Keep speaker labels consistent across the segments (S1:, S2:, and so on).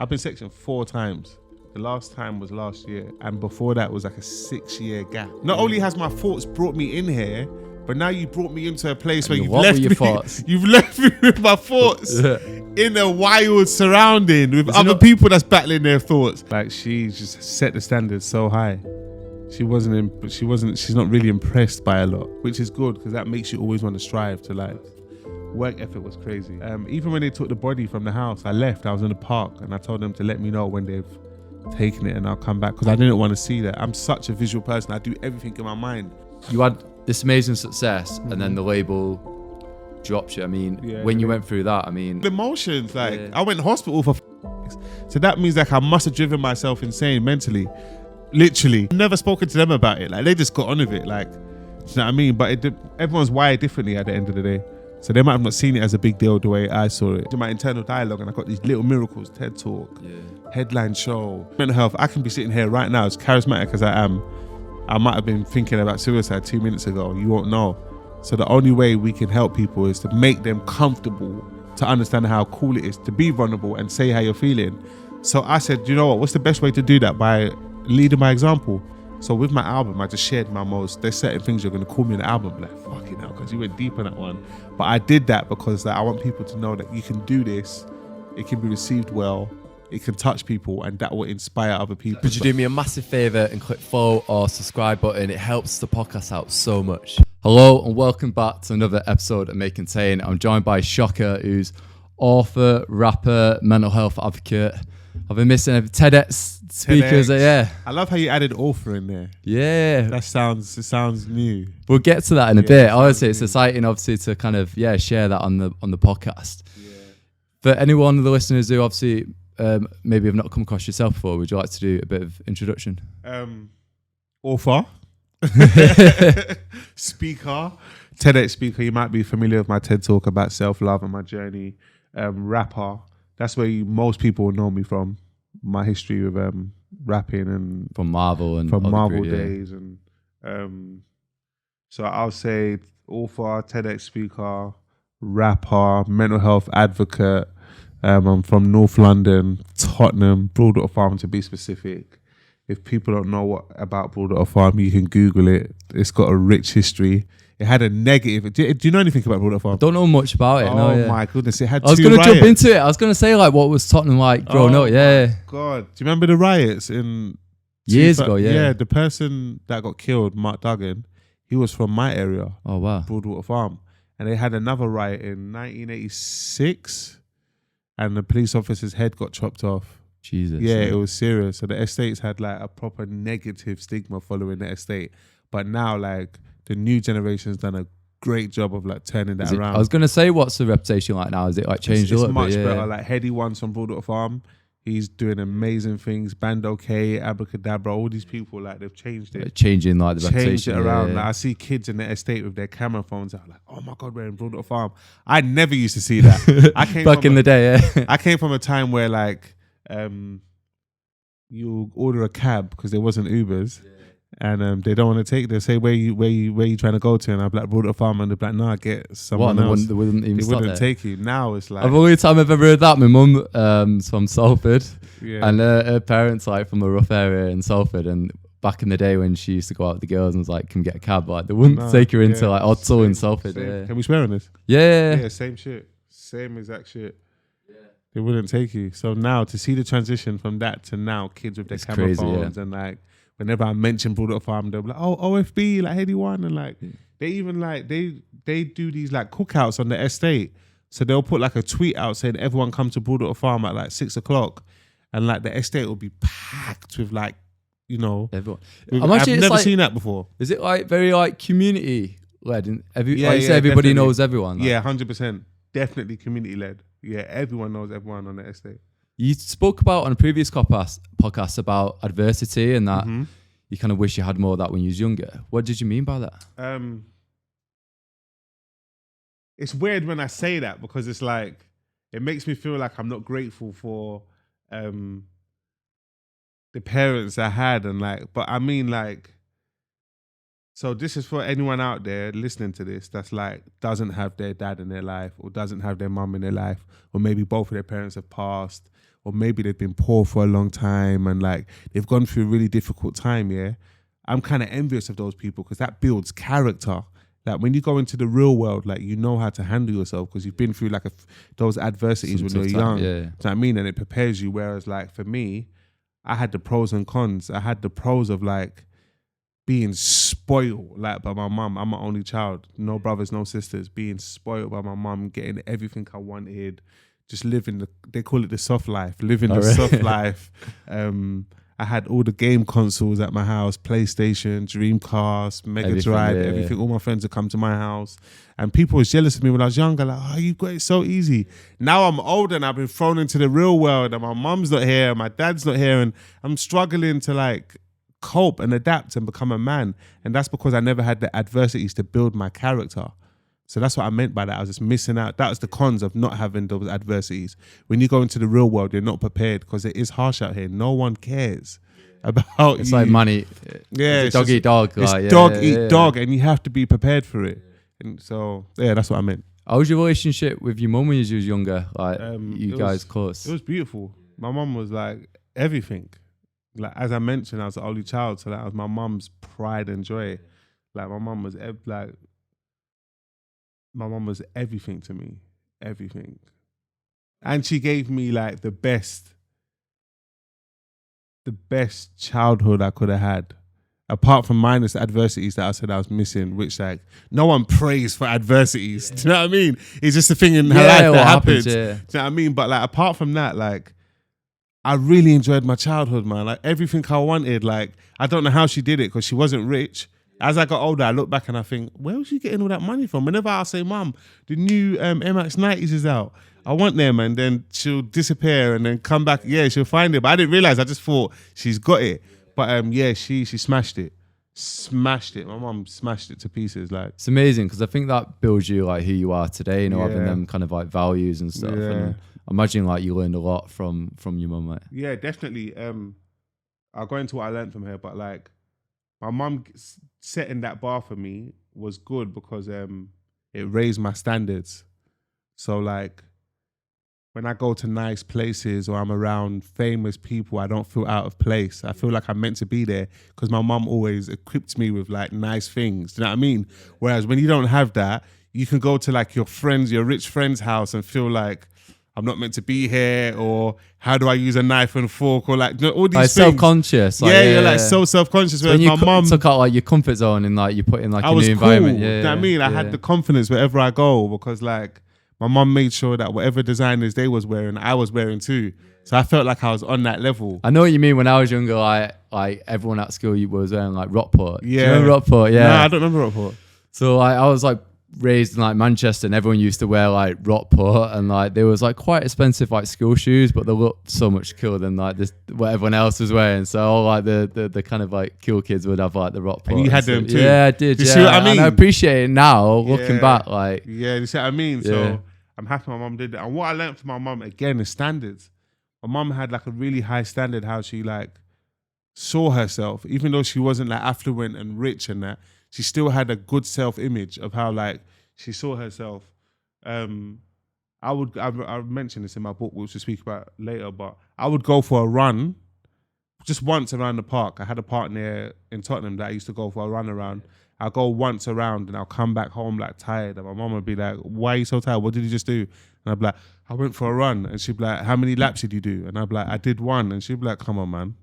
S1: I've been sectioned 4 times. The last time was last year, and before that was like a 6-year gap. Not only has my thoughts brought me in here, but now you brought me into a place where you've left me. Thoughts? You've left me with my thoughts in a wild surrounding with other people that's battling their thoughts. Like, she just set the standards so high. She's not really impressed by a lot, which is good because that makes you always want to strive to like. Work ethic was crazy. Even when they took the body from the house, I left. I was in the park and I told them to let me know when they've taken it and I'll come back because I didn't want to see that. I'm such a visual person. I do everything in my mind.
S2: You had this amazing success and then the label dropped you. I mean, when you went through that, I mean...
S1: The emotions, like, I went to hospital for so that means like I must have driven myself insane mentally. Literally. Never spoken to them about it. Like, they just got on with it. Like, do you know what I mean? But everyone's wired differently at the end of the day. So they might have not seen it as a big deal the way I saw it. In my internal dialogue, and I got these little miracles, TED Talk, headline show, mental health. I can be sitting here right now, as charismatic as I am. I might have been thinking about suicide 2 minutes ago. You won't know. So the only way we can help people is to make them comfortable, to understand how cool it is to be vulnerable and say how you're feeling. So I said, you know what? What's the best way to do that? By leading by example. So with my album, I just shared there's certain things you're going to call me in the album, like, fucking hell, because you went deep on that one. But I did that because I want people to know that you can do this, it can be received well, it can touch people, and that will inspire other people.
S2: Could you do me a massive favour and click follow or subscribe button? It helps the podcast out so much. Hello and welcome back to another episode of Make Contain. I'm joined by Shocka, who's author, rapper, mental health advocate. I've been missing TEDx speakers.
S1: TEDx. I love how you added author in there.
S2: Yeah.
S1: It sounds new.
S2: We'll get to that in a bit. Honestly, it's exciting, obviously, to kind of, share that on the podcast. Yeah. For anyone of the listeners who obviously maybe have not come across yourself before, would you like to do a bit of introduction?
S1: Author. Speaker. TEDx speaker. You might be familiar with my TED Talk about self-love and my journey. Rapper. That's where most people will know me from. My history with rapping and
S2: from Marvel
S1: days and so I'll say author, TEDx speaker, rapper, mental health advocate. I'm from North London, Tottenham, Broadwater Farm to be specific. If people don't know about Broadwater Farm, you can Google it. It's got a rich history. It had a negative. Do you know anything about Broadwater Farm?
S2: I don't know much about it.
S1: Oh my goodness! It had.
S2: I was going to jump into it. I was going to say like, what was Tottenham like growing up? Yeah.
S1: My God, do you remember the riots in
S2: years ago? Yeah.
S1: Yeah, the person that got killed, Mark Duggan, he was from my area.
S2: Oh wow.
S1: Broadwater Farm, and they had another riot in 1986, and the police officer's head got chopped off.
S2: Jesus.
S1: Yeah, it was serious. So the estates had like a proper negative stigma following the estate, but now like. The new generation's done a great job of like turning that around.
S2: I was going to say, what's the reputation like now? Is it like changed a little bit?
S1: It's much better. Like Heady One's from Broadwater Farm. He's doing amazing things. Bando K, Abracadabra, all these people, like they've changed it.
S2: Changing like the reputation.
S1: Changed it around. Yeah. Like, I see kids in the estate with their camera phones out like, oh my God, we're in Broadwater Farm. I never used to see that. I came
S2: back in the day, yeah.
S1: I came from a time where like you order a cab because there wasn't Ubers. Yeah. And they don't want to take. They say where you trying to go to, and I'm like Broadwater Farm, and they're like, nah, get someone else.
S2: They wouldn't
S1: take you. Now it's like
S2: the only time I've ever heard that. My mum from Salford, and her parents like from a rough area in Salford, and back in the day when she used to go out with the girls and was like, "Can we get a cab?" Like they wouldn't take her into like Odsal in Salford. Yeah.
S1: Can we swear on this?
S2: Yeah,
S1: same shit, same exact shit. They wouldn't take you. So now to see the transition from that to now, kids with their camera phones and like. Whenever I mention Broadwater Farm, they'll be like, oh, OFB, like Heady One. And like, they even like, they do these like cookouts on the estate. So they'll put like a tweet out saying, everyone come to Broadwater Farm at like 6:00. And like the estate will be packed with like, you know.
S2: Everyone.
S1: I've never seen that before.
S2: Is it like very like community led? Everybody knows everyone. Like.
S1: Yeah, 100%. Definitely community led. Yeah, everyone knows everyone on the estate.
S2: You spoke about on a previous podcast about adversity and that you kind of wish you had more of that when you was younger. What did you mean by that?
S1: It's weird when I say that because it's like, it makes me feel like I'm not grateful for the parents I had and like, but I mean like, so this is for anyone out there listening to this that's like, doesn't have their dad in their life or doesn't have their mum in their life, or maybe both of their parents have passed, or maybe they've been poor for a long time and like they've gone through a really difficult time, yeah, I'm kind of envious of those people because that builds character. Like when you go into the real world, like you know how to handle yourself because you've been through like those adversities when you're young.
S2: Yeah.
S1: Do you know what I mean? And it prepares you. Whereas like for me, I had the pros and cons. I had the pros of like being spoiled like by my mum. I'm my only child, no brothers, no sisters. Being spoiled by my mum, getting everything I wanted, just living they call it the soft life, living the soft life. I had all the game consoles at my house, PlayStation, Dreamcast, Mega Drive, everything. All my friends would come to my house. And people was jealous of me when I was younger, like, oh, you got it so easy. Now I'm older and I've been thrown into the real world and my mum's not here, my dad's not here, and I'm struggling to like cope and adapt and become a man. And that's because I never had the adversities to build my character. So that's what I meant by that. I was just missing out. That was the cons of not having those adversities. When you go into the real world, you're not prepared because it is harsh out here. No one cares about
S2: It's
S1: you.
S2: like money.
S1: Yeah,
S2: it's dog eat dog.
S1: It's
S2: like,
S1: dog eat dog, and you have to be prepared for it. And so, yeah, that's what I meant.
S2: How was your relationship with your mum when you was younger? Like, you guys close?
S1: It was beautiful. My mum was like everything. Like as I mentioned, I was the only child, so that was my mum's pride and joy. Like my mum was my mum was everything to me, everything. And she gave me like the best childhood I could have had. Apart from minus adversities that I said I was missing, which like no one prays for adversities. Do you know what I mean? It's just a thing in her life that happens. Do you know what I mean? But like apart from that, like I really enjoyed my childhood, man. Like everything I wanted, like I don't know how she did it because she wasn't rich. As I got older, I look back and I think, where was she getting all that money from? Whenever I say, Mum, the new MX-90s is out, I want them, and then she'll disappear and then come back. Yeah, she'll find it. But I didn't realize. I just thought she's got it. But yeah, she smashed it. Smashed it. My mum smashed it to pieces. Like
S2: it's amazing because I think that builds you like who you are today. You know, having them kind of like values and stuff.
S1: Yeah.
S2: And I imagine like you learned a lot from your mum. Like.
S1: Yeah, definitely. I'll go into what I learned from her, but like my mum setting that bar for me was good because it raised my standards. So like when I go to nice places or I'm around famous people, I don't feel out of place. I feel like I'm meant to be there because my mum always equipped me with like nice things. Do you know what I mean? Whereas when you don't have that, you can go to like your rich friend's house and feel like I'm not meant to be here, or how do I use a knife and fork, or like all these things.
S2: Self-conscious. Like,
S1: you're like so self-conscious.
S2: So
S1: whereas my mum
S2: took out like your comfort zone and like you put in like
S1: I
S2: a
S1: was
S2: new
S1: cool.
S2: environment.
S1: Do you know what I mean? I had the confidence wherever I go because like my mum made sure that whatever designers they was wearing, I was wearing too. So I felt like I was on that level.
S2: I know what you mean. When I was younger, like everyone at school was wearing like Rockport.
S1: Yeah,
S2: Do you remember Rockport? Yeah,
S1: no, I don't remember Rockport.
S2: So I was like raised in like Manchester, and everyone used to wear like Rockport, and like there was like quite expensive like school shoes, but they looked so much cooler than like this what everyone else was wearing. So all like the kind of like cool kids would have like the Rockport.
S1: And you had them too.
S2: Yeah, I did.
S1: You
S2: yeah,
S1: see what I mean?
S2: And I appreciate it now looking back. Like
S1: you see what I mean? So I'm happy my mum did that. And what I learned from my mum again is standards. My mum had like a really high standard how she like saw herself, even though she wasn't like affluent and rich and that. She still had a good self-image of how like she saw herself. I mentioned this in my book, which we'll speak about later, but I would go for a run just once around the park. I had a park near in Tottenham that I used to go for a run around. I'll go once around and I'll come back home like tired. And my mum would be like, why are you so tired? What did you just do? And I'd be like, I went for a run. And she'd be like, how many laps did you do? And I'd be like, I did one. And she'd be like, come on, man.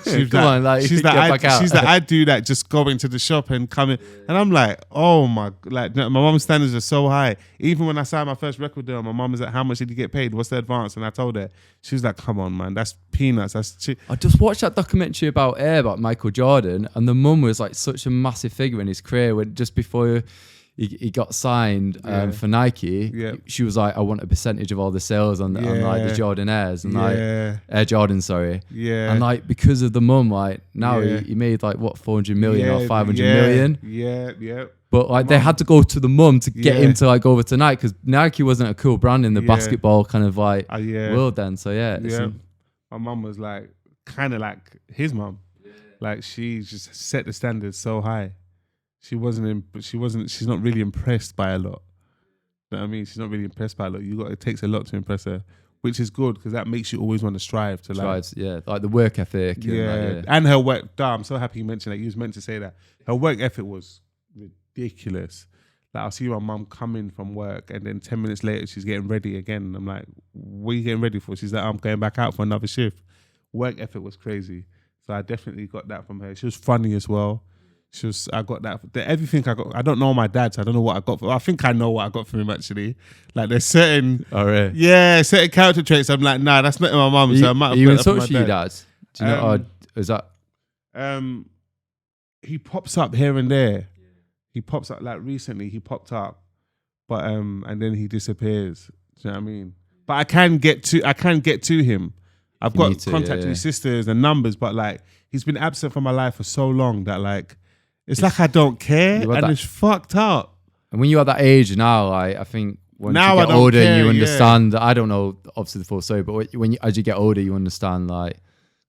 S1: She's like, I do that just going to the shop and coming. And I'm like, oh my, like my mom's standards are so high. Even when I signed my first record deal, my mom was like, how much did you get paid? What's the advance? And I told her, she was like, come on, man, that's peanuts.
S2: I just watched that documentary about Michael Jordan, and the mum was like such a massive figure in his career when just before he got signed for Nike. She was like, I want a percentage of all the sales on like the Jordan Airs and like Air Jordan, sorry. And like because of the mum, like now he made like what 400 million or 500 million.
S1: Yeah.
S2: But like they had to go to the mum to get him to like go over to Nike because Nike wasn't a cool brand in the basketball kind of like world then. So
S1: my mum was like kind of like his mum. Like she just set the standards so high. She's not really impressed by a lot. You know what I mean? She's not really impressed by a lot. It takes a lot to impress her. which is good because that makes you always want to strive to like.
S2: Like the work ethic.
S1: And her work. I'm so happy you mentioned that. You was meant to say that. Her work ethic was ridiculous. Like I'll see my mum coming from work and then 10 minutes later she's getting ready again. And I'm like, what are you getting ready for? She's like, I'm going back out for another shift. Work ethic was crazy. So I definitely got that from her. She was funny as well. I got that. Everything I got. I don't know my dad, so I don't know what I got. I think I know what I got from him actually. Like there's certain, certain character traits. I'm like, nah, that's not in my mum. So I might have.
S2: Are you in
S1: touch
S2: with your dad? Do you know? Or is that?
S1: He pops up here and there. He pops up like recently. He popped up, but and then he disappears. Do you know what I mean? But I can get to him. I've got contact with his sisters and numbers, but like he's been absent from my life for so long that like. It's like I don't care, and it's fucked up.
S2: And when you're at that age now, like, I think once
S1: now
S2: you get older, you understand. I don't know, obviously the full story, but as you get older, you understand. Like,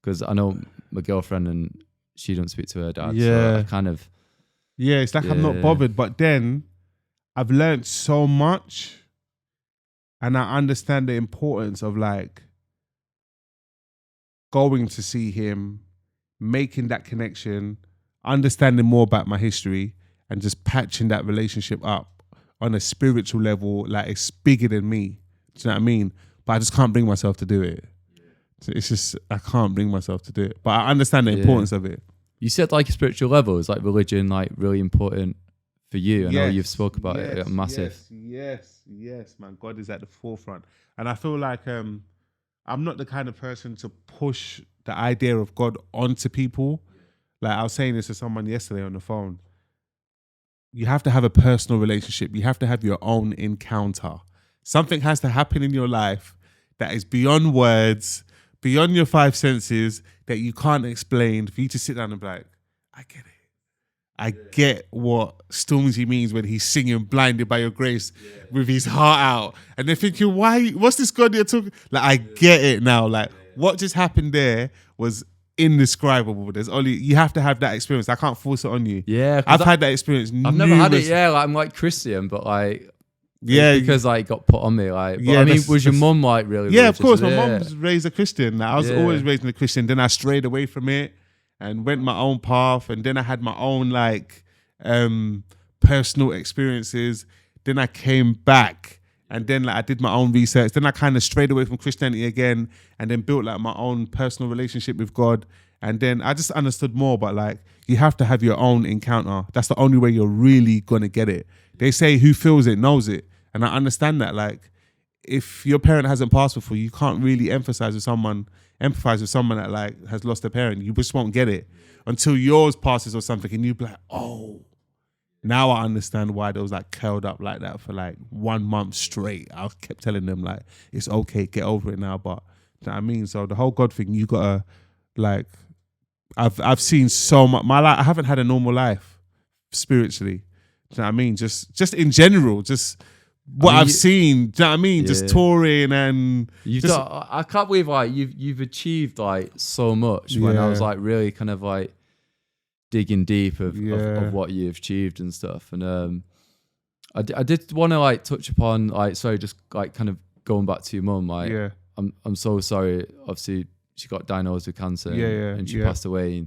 S2: because I know my girlfriend and she don't speak to her dad. So I kind of.
S1: Yeah, it's like I'm not bothered, but then I've learned so much, and I understand the importance of like going to see him, making that connection. Understanding more about my history and just patching that relationship up on a spiritual level, like it's bigger than me. Do you know what I mean? But I just can't bring myself to do it. So it's just, I can't bring myself to do it. But I understand the importance of it.
S2: You said like a spiritual level, is like religion like really important for you? I know you've spoke about it, massive.
S1: Yes, man. God is at the forefront. And I feel like I'm not the kind of person to push the idea of God onto people. Like I was saying this to someone yesterday on the phone. You have to have a personal relationship. You have to have your own encounter. Something has to happen in your life that is beyond words, beyond your five senses, that you can't explain, for you to sit down and be like, I get it. I get what Stormzy means when he's singing Blinded by Your Grace with his heart out. And they're thinking, what's this God you're talking? Like, I get it now. Like, what just happened there was indescribable. You have to have that experience. I can't force it on you.
S2: Yeah,
S1: I've had that experience.
S2: I've never had it. Yeah, like I'm like Christian, but like because like it got put on me. Like, but I mean, was your mum like really?
S1: Yeah, of course. My mum was raised a Christian. Like, I was always raised in a Christian. Then I strayed away from it and went my own path. And then I had my own like personal experiences. Then I came back. And then like I did my own research. Then I kind of strayed away from Christianity again and then built like my own personal relationship with God. And then I just understood more, but like you have to have your own encounter. That's the only way you're really going to get it. They say who feels it knows it. And I understand that. Like if your parent hasn't passed before, you can't really empathize with someone that like has lost a parent. You just won't get it until yours passes or something and you be like, oh. Now I understand why they was like curled up like that for like 1 month straight. I kept telling them like, it's okay, get over it now. But you know what I mean? So the whole God thing, you gotta like, I've seen so much. My life, I haven't had a normal life spiritually. Do you know what I mean? Just in general, just what I've seen. Do you know what I mean? Just touring and
S2: I can't believe like you've achieved like so much. When I was like really kind of like digging deep of what you've achieved and stuff. And I did want to like touch upon like, sorry, just like kind of going back to your mum. Like, I'm so sorry. Obviously, she got diagnosed with cancer and she passed away.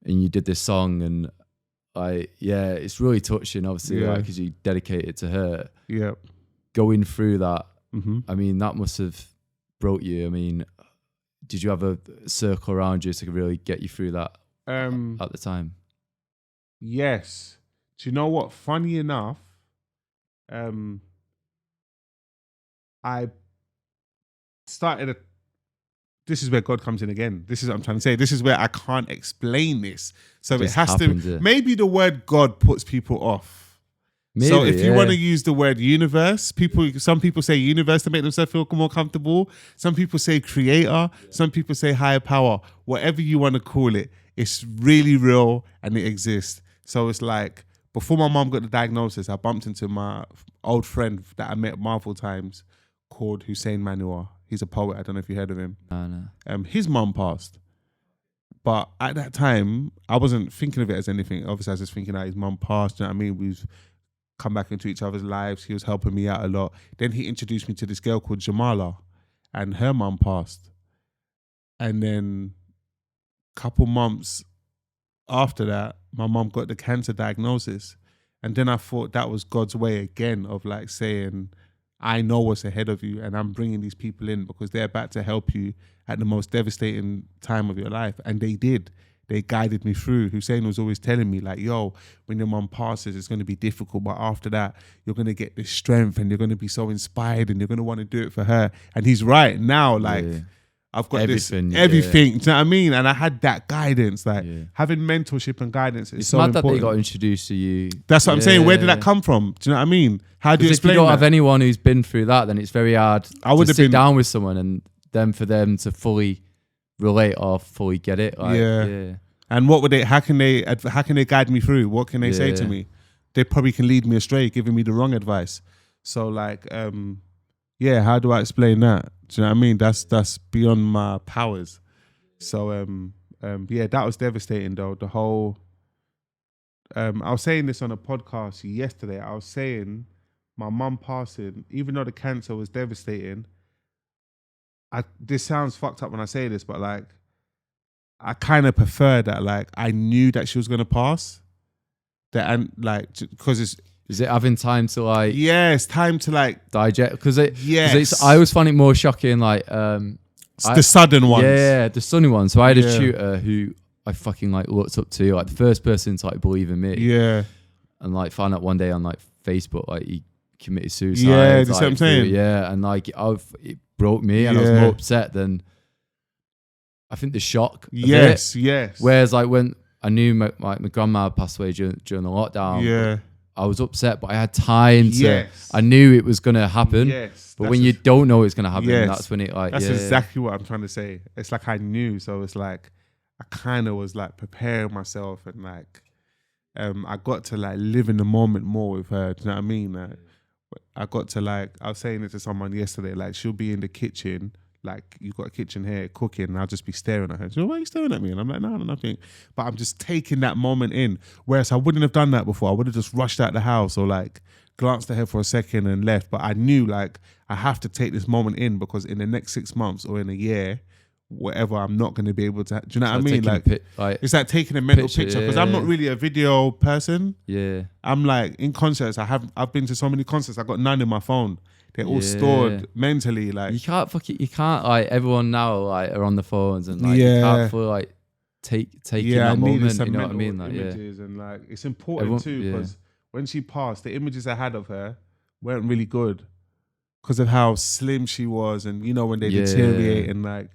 S2: And you did this song and it's really touching. Obviously, like because you dedicated to her. Yeah, going through that. Mm-hmm. I mean, that must have broke you. I mean, did you have a circle around you to really get you through that? At the time,
S1: yes. Do you know what? Funny enough, I started. This is where God comes in again. This is what I'm trying to say. This is where I can't explain this. So it has to. Maybe the word God puts people off. Maybe, so if you want to use the word universe, some people say universe to make themselves feel more comfortable. Some people say creator. Some people say higher power. Whatever you want to call it. It's really real and it exists. So it's like, before my mom got the diagnosis, I bumped into my old friend that I met multiple times called Hussein Manua. He's a poet. I don't know if you heard of him. No. His mom passed. But at that time, I wasn't thinking of it as anything. Obviously, I was just thinking that his mom passed. You know what I mean? We've come back into each other's lives. He was helping me out a lot. Then he introduced me to this girl called Jamala. and her mum passed. And then a couple months after that, my mum got the cancer diagnosis. And then I thought that was God's way again of like saying, I know what's ahead of you and I'm bringing these people in because they're about to help you at the most devastating time of your life. And they did. They guided me through. Hussein was always telling me like, yo, when your mum passes, it's going to be difficult. But after that, you're going to get this strength and you're going to be so inspired and you're going to want to do it for her. And he's right now, like, I've got everything. Do you know what I mean? And I had that guidance, like having mentorship and guidance is so important. It's mad that
S2: they got introduced to you.
S1: That's what I'm saying. Where did that come from? Do you know what I mean? How do you explain that?
S2: If you don't have anyone who's been through that, then it's very hard to sit down with someone and then for them to fully relate or fully get it. Like,
S1: And what would they? How can they guide me through? What can they say to me? They probably can lead me astray, giving me the wrong advice. So like, how do I explain that? Do you know what I mean? That's beyond my powers. So that was devastating though. The whole I was saying this on a podcast yesterday. I was saying my mum passing, even though the cancer was devastating. This sounds fucked up when I say this, but like I kind of prefer that. Like I knew that she was gonna pass. That and like because it's.
S2: Is it having time to like?
S1: Yes, time to like
S2: digest. Because I always find it more shocking. Like
S1: the sudden ones.
S2: Yeah, the sudden ones. So I had a tutor who I fucking like looked up to, like the first person to like believe in me.
S1: Yeah.
S2: And like found out one day on like Facebook, like he committed suicide.
S1: Yeah, that's what I'm saying.
S2: Yeah, and like it broke me, and I was more upset than I think the shock.
S1: Yes.
S2: Whereas like when I knew my grandma passed away during the lockdown.
S1: Yeah.
S2: I was upset, but I had time to. I knew it was gonna happen.
S1: Yes,
S2: but when you don't know it's gonna happen, that's when it like.
S1: That's exactly what I'm trying to say. It's like I knew, so it's like I kind of was like preparing myself, and like I got to like live in the moment more with her. Do you know what I mean? Like, I got to like I was saying it to someone yesterday. Like she'll be in the kitchen. Like you've got a kitchen here cooking and I'll just be staring at her. She's like, why are you staring at me? And I'm like, no, nothing. But I'm just taking that moment in. Whereas I wouldn't have done that before. I would have just rushed out the house or like glanced at her for a second and left. But I knew like I have to take this moment in because in the next 6 months or in a year, whatever, I'm not going to be able to. Do you know what I mean? Like it's like taking a mental picture because I'm not really a video person.
S2: Yeah.
S1: I'm like in concerts. I've been to so many concerts. I got none in my phone. They're all stored mentally. Like
S2: you can't like everyone now like are on the phones and like you can't fully like take that moment. You know what I mean? Like
S1: images and like it's important too because when she passed, the images I had of her weren't really good because of how slim she was, and you know when they deteriorate and like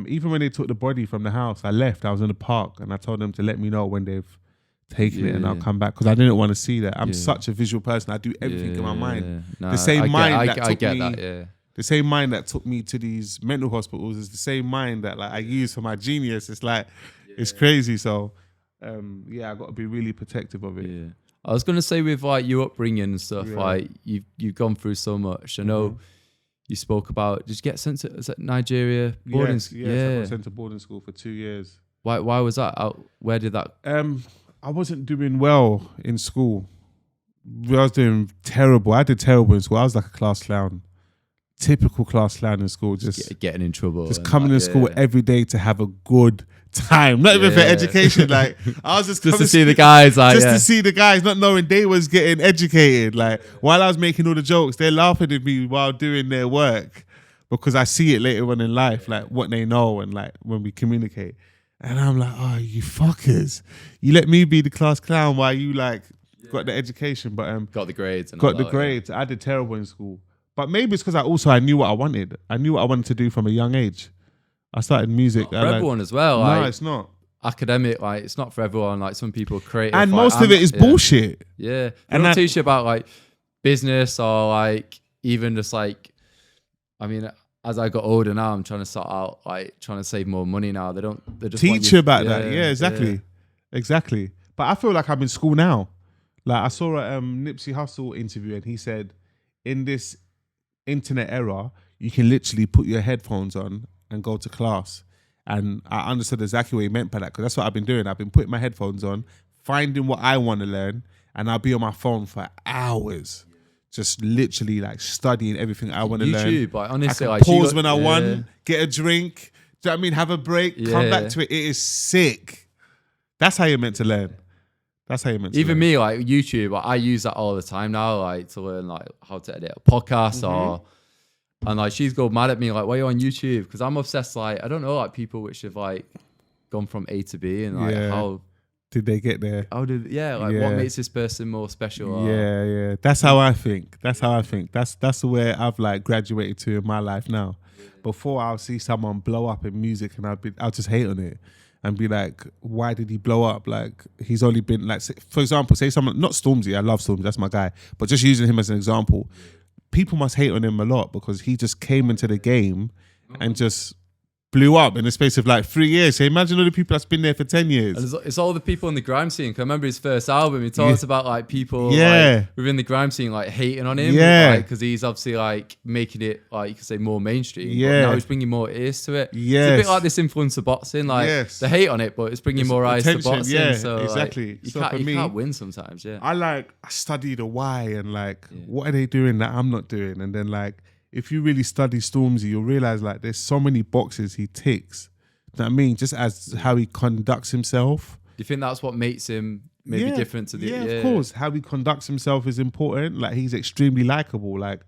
S1: even when they took the body from the house, I left. I was in the park and I told them to let me know when they've taken it and I'll come back because I didn't want to see that. I'm such a visual person. I do everything in my mind.
S2: No,
S1: the same mind that took me.
S2: The
S1: same mind that took me to these mental hospitals is the same mind that like I use for my genius. It's like it's crazy. So I got to be really protective of it.
S2: Yeah. I was gonna say with like your upbringing and stuff, like you've gone through so much. I know you spoke about. Did you get sent to Nigeria boarding school?
S1: Yes, I got sent to boarding school for 2 years.
S2: Why was that? Where did that?
S1: I wasn't doing well in school. I was doing terrible. I did terrible in school. I was like a class clown. Typical class clown in school. Just
S2: getting in trouble.
S1: Just coming to school every day to have a good time. Not even for education. Like I was just
S2: to see the guys. Like,
S1: to see the guys, not knowing they was getting educated. Like while I was making all the jokes, they're laughing at me while doing their work because I see it later on in life, like what they know and like when we communicate. And I'm like, oh, you fuckers. You let me be the class clown while you like got the education. But
S2: got the grades. And
S1: got the grades. I did terrible in school. But maybe it's because I knew what I wanted. I knew what I wanted to do from a young age. I started music.
S2: For everyone as well.
S1: No,
S2: like,
S1: it's not.
S2: Academic, like it's not for everyone. Like some people create.
S1: And most of it is bullshit.
S2: Yeah. They don't teach you about like business or like even just like, I mean, as I got older now, I'm trying to sort out like trying to save more money now. They just
S1: teach you about that. Yeah, exactly. But I feel like I'm in school now. Like I saw a Nipsey Hussle interview and he said, in this internet era, you can literally put your headphones on and go to class. And I understood exactly what he meant by that because that's what I've been doing. I've been putting my headphones on, finding what I want to learn, and I'll be on my phone for hours. just literally like studying everything I want to learn.
S2: YouTube, but honestly,
S1: I
S2: like
S1: can pause when I want, get a drink. Do you know what I mean? Have a break, come back to it. It is sick. That's how you're meant to learn. That's how you're meant to learn.
S2: Even me, like YouTube, I use that all the time now, like to learn like how to edit a podcast and like she's go mad at me like, why are you on YouTube? Because I'm obsessed, like, I don't know, like people which have like gone from A to B and like how
S1: did they get there?
S2: How did what makes this person more special?
S1: Yeah. That's how I think. That's where I've like graduated to in my life now. Before I'll see someone blow up in music and I'll just hate on it and be like, why did he blow up? Like he's only been like, for example, say someone, not Stormzy, I love Stormzy, that's my guy, but just using him as an example, people must hate on him a lot because he just came into the game and just blew up in the space of like 3 years. So imagine all the people that's been there for 10 years.
S2: And it's all the people in the grime scene. Cause I remember his first album, he talks about like people like, within the grime scene like hating on him. Because he's obviously like making it like you could say more mainstream. But now he's bringing more ears to it. It's a bit like this influencer boxing. Like they hate on it, but it's bringing more eyes to boxing. So
S1: exactly.
S2: Like, you can't win sometimes.
S1: I study the why and like what are they doing that I'm not doing, and then like if you really study Stormzy, you'll realize like there's so many boxes he ticks. You know what I mean? Just as how he conducts himself.
S2: Do you think that's what makes him maybe different to the...
S1: Yeah, of course. How he conducts himself is important. Like he's extremely likable. Like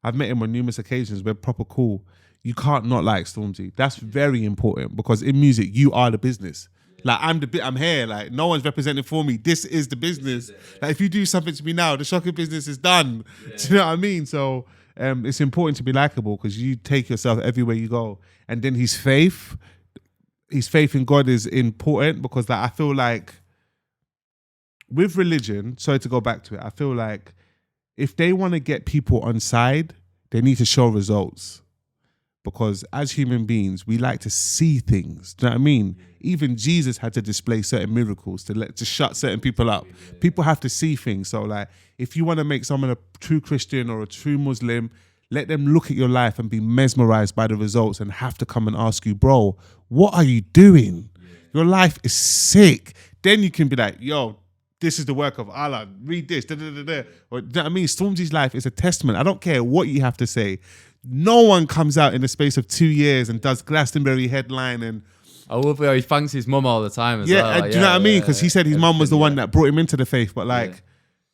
S1: I've met him on numerous occasions. We're proper cool. You can't not like Stormzy. That's very important because in music, you are the business. Like I'm here. Like no one's representing for me. This is the business. Like if you do something to me now, the Shocka business is done. Do you know what I mean? So... it's important to be likable because you take yourself everywhere you go. And then his faith in God is important because like, I feel like with religion, sorry to go back to it, I feel like if they want to get people on side, they need to show results. Because as human beings, we like to see things. Do you know what I mean? Even Jesus had to display certain miracles to shut certain people up. People have to see things. So like, if you want to make someone a true Christian or a true Muslim, let them look at your life and be mesmerized by the results and have to come and ask you, bro, what are you doing? Your life is sick. Then you can be like, yo, this is the work of Allah. Read this. Or, do you know what I mean? Stormzy's life is a testament. I don't care what you have to say. No one comes out in the space of 2 years and does Glastonbury headline and...
S2: I love how he thanks his mum all the time as well.
S1: Do you know what I mean? Because he said his mum was the one that brought him into the faith, but like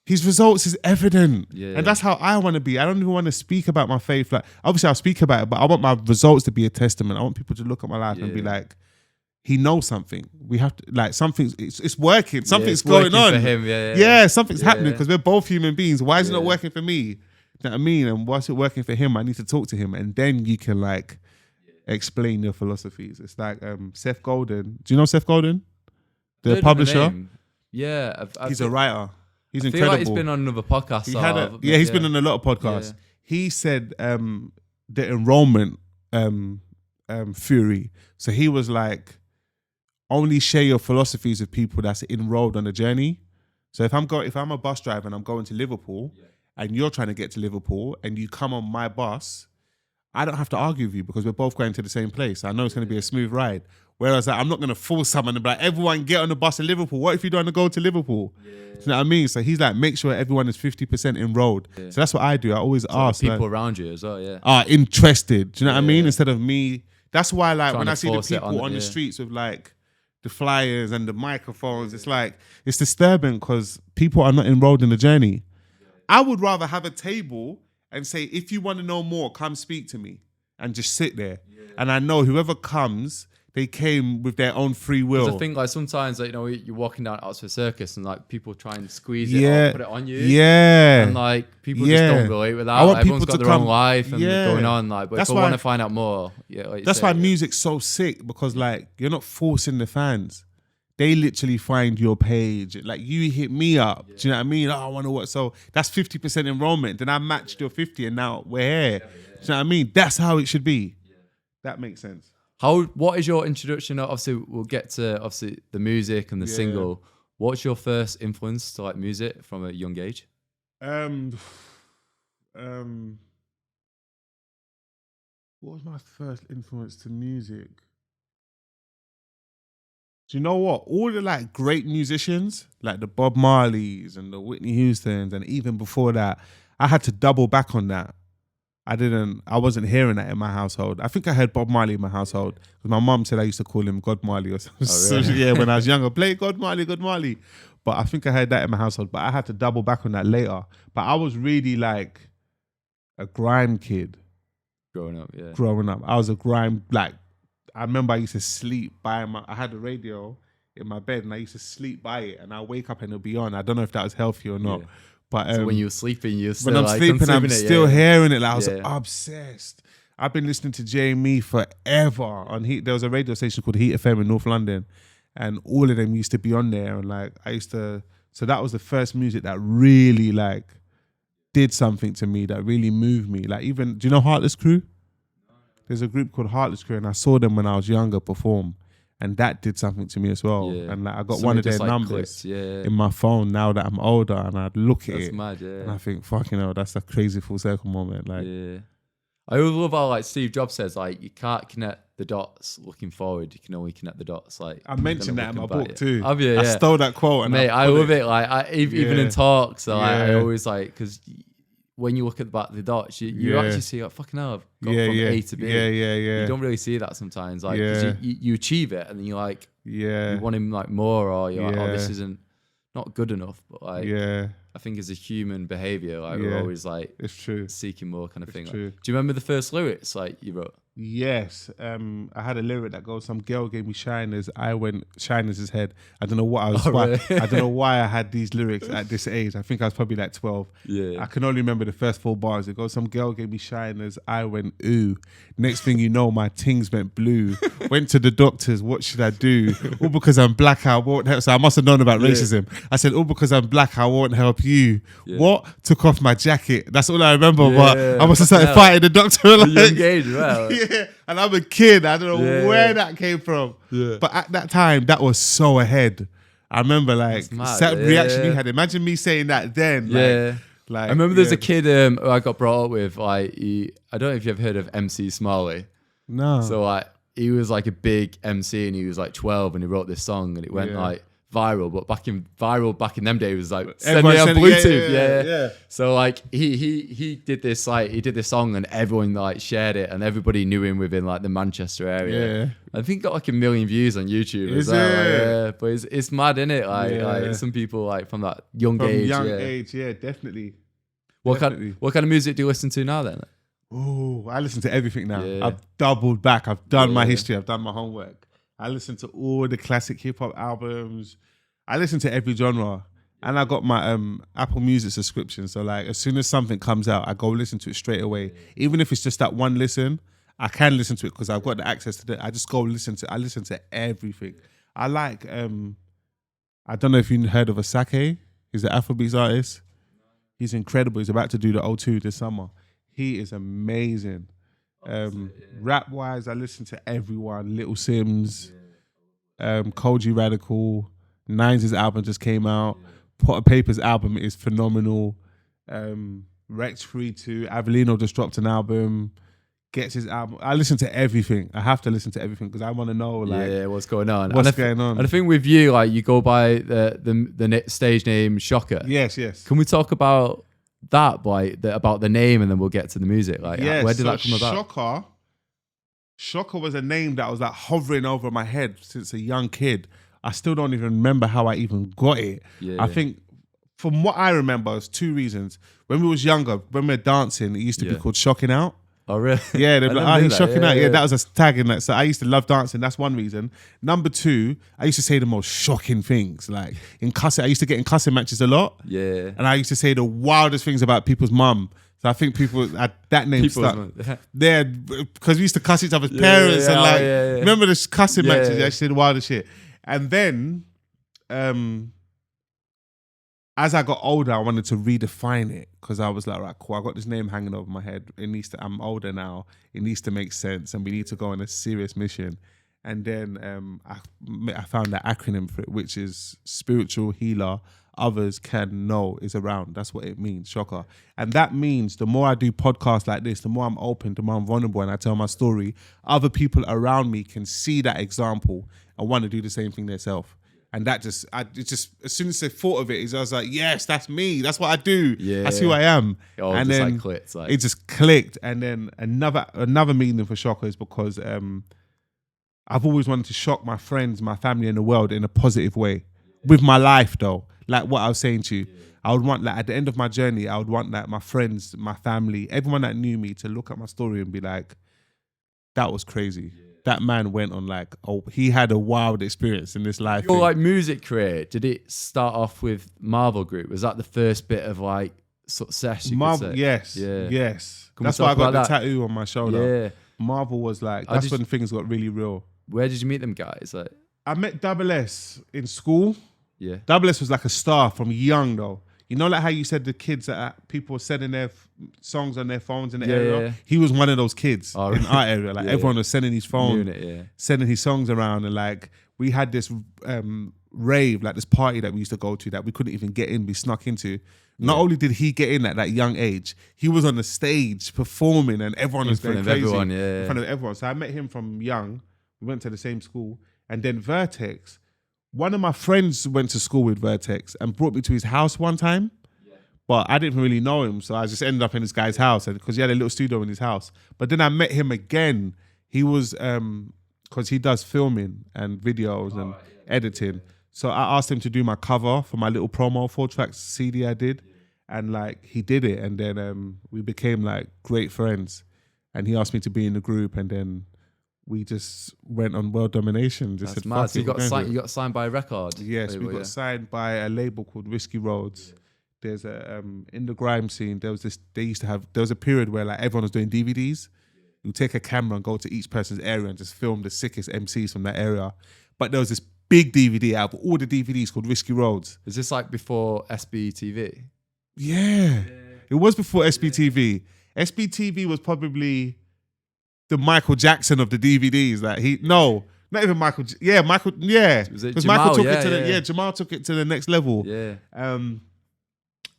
S1: his results is evident. And that's how I want to be. I don't even want to speak about my faith. Like obviously I'll speak about it, but I want my results to be a testament. I want people to look at my life and be like, he knows something. We have to like something. It's working. Something's going on
S2: for him.
S1: Something's happening because we're both human beings. Why is it not working for me? You know what I mean? And whilst it working for him, I need to talk to him, and then you can like explain your philosophies. It's like Seth Godin. Do you know Seth Godin, the publisher?
S2: Yeah,
S1: he's a writer. He's incredible.
S2: I feel like he's been on another podcast.
S1: He's been on a lot of podcasts. He said the enrollment theory. So he was like, only share your philosophies with people that's enrolled on the journey. So if I'm a bus driver and I'm going to Liverpool, and you're trying to get to Liverpool, and you come on my bus, I don't have to argue with you because we're both going to the same place. I know it's going to be a smooth ride. Whereas like, I'm not going to force someone to be like, everyone get on the bus in Liverpool. What if you don't want to go to Liverpool? Do you know what I mean? So he's like, make sure everyone is 50% enrolled. So that's what I do. I always ask.
S2: People around you as well,
S1: are interested. Do you know what I mean? Instead of me. That's why like when I see the people on the streets with like the flyers and the microphones, it's like, it's disturbing because people are not enrolled in the journey. I would rather have a table and say, if you want to know more, come speak to me and just sit there. And I know whoever comes, they came with their own free will.
S2: I think like sometimes like, you're walking down Oxford Circus and like people try and squeeze it or put it on you. And like people just don't relate with that. I want everyone's got their own life and going on. Like, but that's if I want to find out more, like
S1: that's why music's so sick because like you're not forcing the fans. They literally find your page. Like you hit me up. Do you know what I mean? Oh, I want to watch. So that's 50% enrollment. Then I matched your 50 and now we're here. Do you know what I mean? That's how it should be. That makes sense.
S2: What is your introduction? Obviously, we'll get to the music and the single. What's your first influence to like music from a young age?
S1: What was my first influence to music? Do you know what? All the like great musicians, like the Bob Marleys and the Whitney Houstons, and even before that, I had to double back on that. I wasn't hearing that in my household. I think I heard Bob Marley in my household because my mum said I used to call him God Marley or something.
S2: Oh, really?
S1: So, yeah, when I was younger, play God Marley, God Marley. But I think I heard that in my household. But I had to double back on that later. But I was really like a grime kid.
S2: Growing up, yeah.
S1: I was a grime, like, I remember I used to sleep by I had a radio in my bed and I used to sleep by it and I wake up and it'll be on. I don't know if that was healthy or not.
S2: Yeah.
S1: But
S2: so when you were sleeping, you're still
S1: when I'm sleeping, I'm still hearing it. Like, I was obsessed. I've been listening to Jamie forever on Heat. There was a radio station called Heat FM in North London, and all of them used to be on there. And like, so that was the first music that really like did something to me, that really moved me. Like, even, do you know Heartless Crew? There's a group called Heartless Crew, and I saw them when I was younger perform. And that did something to me as well. Yeah. And like, I got one of their numbers in my phone now that I'm older, and I'd look at it
S2: mad, yeah.
S1: and I think, fucking hell, that's a crazy full circle moment. Like,
S2: yeah. I always love how like Steve Jobs says, like, you can't connect the dots looking forward, you can only connect the dots. Like,
S1: I mentioned that in my book too.
S2: Have you? Yeah.
S1: I stole that quote. And
S2: mate, I love it. Like, even in talks, so I always like, because when you look at the back of the dots, you actually see, like, fucking hell, I've gone from A to B.
S1: Yeah.
S2: You don't really see that sometimes. Like, 'cause you achieve it and then you're like, you want him like more, or you're like, oh, this isn't not good enough. But like, I think as a human behavior, like, we're always like,
S1: it's true,
S2: seeking more kind of thing. Like,
S1: true.
S2: do you remember the first lyrics like you wrote?
S1: Yes, I had a lyric that goes, some girl gave me shiners, I went shiners his head. I don't know what I was. Really? I don't know why I had these lyrics at this age. I think I was probably like 12.
S2: Yeah,
S1: I can only remember the first 4 bars. It goes, some girl gave me shiners, I went ooh. Next thing you know, my tings went blue. Went to the doctors, what should I do? All because I'm black, I won't help. So I must have known about racism. I said, all because I'm black, I won't help you. What? Took off my jacket. That's all I remember. But I must have started fighting the doctor. Like,
S2: young age, well.
S1: Yeah, and I'm a kid. I don't know where that came from. Yeah. But at that time, that was so ahead. I remember like that reaction you had. Imagine me saying that then.
S2: Yeah.
S1: Like,
S2: I remember there's a kid who I got brought up with. Like, I don't know if you've heard of MC Smalley.
S1: No.
S2: So like, he was like a big MC and he was like 12 and he wrote this song and it went like viral. But back in them days, it was like send me on Bluetooth. Yeah. So like he did this song and everyone like shared it and everybody knew him within like the Manchester area. Yeah. I think it got like 1 million views on YouTube as well. Like, yeah, but it's mad, innit? Like some people like from that young age.
S1: Yeah, definitely.
S2: What kind of music do you listen to now then?
S1: Oh, I listen to everything now. Yeah. I've doubled back. I've done my history. I've done my homework. I listen to all the classic hip hop albums. I listen to every genre. And I got my Apple Music subscription. So like, as soon as something comes out, I go listen to it straight away. Even if it's just that one listen, I can listen to it because I've got the access to it. I just go listen to everything. I like, I don't know if you heard of Asake. He's an Afrobeats artist. He's incredible. He's about to do the O2 this summer. He is amazing. Rap wise, I listen to everyone. Little Sims, Koji Radical, Nines' album just came out. Potter Paper's album is phenomenal. Rex Free 2, Avellino just dropped an album. Gets his album. I listen to everything. I have to listen to everything because I want to know like
S2: what's going on.
S1: What's going on?
S2: And I think with you, like you go by the stage name Shocka.
S1: Yes.
S2: Can we talk about that about the name and then we'll get to the music? Like, where did that come about? Shocka was a name that was like hovering over my head since a young kid. I still don't even remember how I even got it. I think from what I remember, it's 2 reasons. When we was younger, when we were dancing, it used to be called Shocking Out. Oh, really?
S1: Yeah, they'd be like, he's shocking out. Yeah, that was a tag in that. So I used to love dancing. That's one reason. Number 2, I used to say the most shocking things. Like in cussing, I used to get in cussing matches a lot. Yeah. And I used to say the wildest things about people's mum. So I think people had that name stuck. Yeah, because we used to cuss each other's parents and like, remember the cussing matches? I used to say the wildest shit. And then, as I got older, I wanted to redefine it because I was like, right, cool, I got this name hanging over my head. I'm older now. It needs to make sense and we need to go on a serious mission. And then I found that acronym for it, which is Spiritual Healer Others Can Know is around. That's what it means, Shocka. And that means the more I do podcasts like this, the more I'm open, the more I'm vulnerable and I tell my story, other people around me can see that example and want to do the same thing themselves. And that just as soon as I thought of it, I was like, yes, that's me. That's what I do.
S2: Yeah.
S1: That's who I am.
S2: It all
S1: and
S2: just
S1: then
S2: like clicked. Like,
S1: it just clicked. And then another meaning for Shocka is because I've always wanted to shock my friends, my family, and the world in a positive way. With my life, though, like what I was saying to you, I would want, like, at the end of my journey, I would want, like, my friends, my family, everyone that knew me to look at my story and be like, that was crazy. That man went on, like, he had a wild experience in this life.
S2: your like music career, did it start off with Marvel Group? Was that the first bit of like success?
S1: Marvel, yes. That's why I got the tattoo on my shoulder.
S2: Yeah.
S1: Marvel was like, that's when things got really real.
S2: Where did you meet them guys? Like,
S1: I met Double S in school.
S2: Yeah.
S1: Double S was like a star from young, though. You know, like how you said the kids that people were sending their songs on their phones in the area?
S2: Yeah.
S1: He was one of those kids in our area. Like, everyone was sending his phone, sending his songs around. And like, we had this rave, like this party that we used to go to that we couldn't even get in, we snuck into. Not only did he get in at that young age, he was on the stage performing and everyone was going crazy. In front of everyone. So I met him from young. We went to the same school. And then Vertex, one of my friends went to school with Vertex and brought me to his house one time. But I didn't really know him. So I just ended up in this guy's house because he had a little studio in his house. But then I met him again. He was, because he does filming and videos and editing. So I asked him to do my cover for my little promo 4-track CD I did. And like, he did it. And then we became like great friends. And he asked me to be in the group. And then we just went on world domination. Just
S2: that's
S1: said,
S2: mad. So you got signed by a record?
S1: Yes, we got signed by a label called Risky Roads. There's a in the grime scene, there was a period where like everyone was doing DVDs. You take a camera and go to each person's area and just film the sickest MCs from that area. But there was this big DVD out of all the DVDs called Risky Roads.
S2: Is this like before SBTV?
S1: Yeah. It was before SBTV. SBTV was probably the Michael Jackson of the DVDs. Like not even Michael. Michael. Yeah, because Michael took it to the Jamal took it to the next level.
S2: Yeah.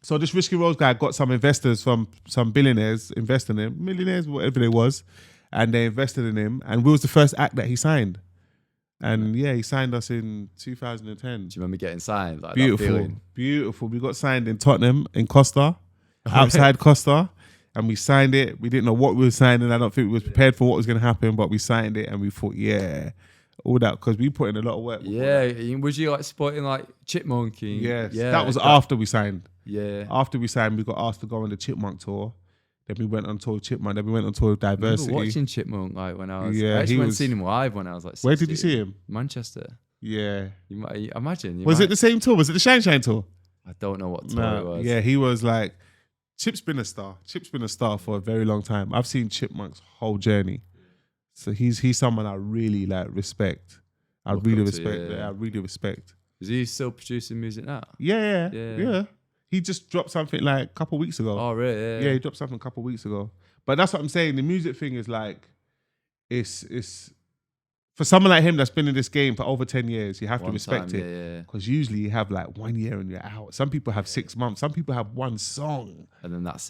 S1: So this Risky Roads guy got some investors from some billionaires investing in him, millionaires, whatever it was, and they invested in him. And we was the first act that he signed. And he signed us in 2010.
S2: Do you remember getting signed? Like,
S1: beautiful. We got signed in Tottenham, in Costa, outside Costa. And we signed it. We didn't know what we were signing. I don't think we was prepared for what was going to happen, but we signed it and we thought, all that, because we put in a lot of work.
S2: Was you like supporting like Chipmunk?
S1: Yes, that was after we signed.
S2: Yeah.
S1: After we signed, we got asked to go on the Chipmunk tour. Then we went on tour with Chipmunk. Then we went on tour with Diversity.
S2: I remember watching Chipmunk like when I was. I actually went and seen him live when I was like 16.
S1: Where did you see him?
S2: Manchester.
S1: Yeah.
S2: You imagine.
S1: Was it the same tour? Was it the Shine Shine tour?
S2: I don't know what tour it was.
S1: Yeah, he was like. Chip's been a star. Chip's been a star for a very long time. I've seen Chipmunk's whole journey. So he's someone I really like respect. I really respect.
S2: Is he still producing music now?
S1: Yeah. He just dropped something like a couple of weeks ago.
S2: Oh, really?
S1: Yeah, he dropped something a couple of weeks ago. But that's what I'm saying. The music thing is like, it's for someone like him that's been in this game for over 10 years, you have to respect it. Because usually you have like 1 year and you're out. Some people have 6 months. Some people have one song.
S2: And then that's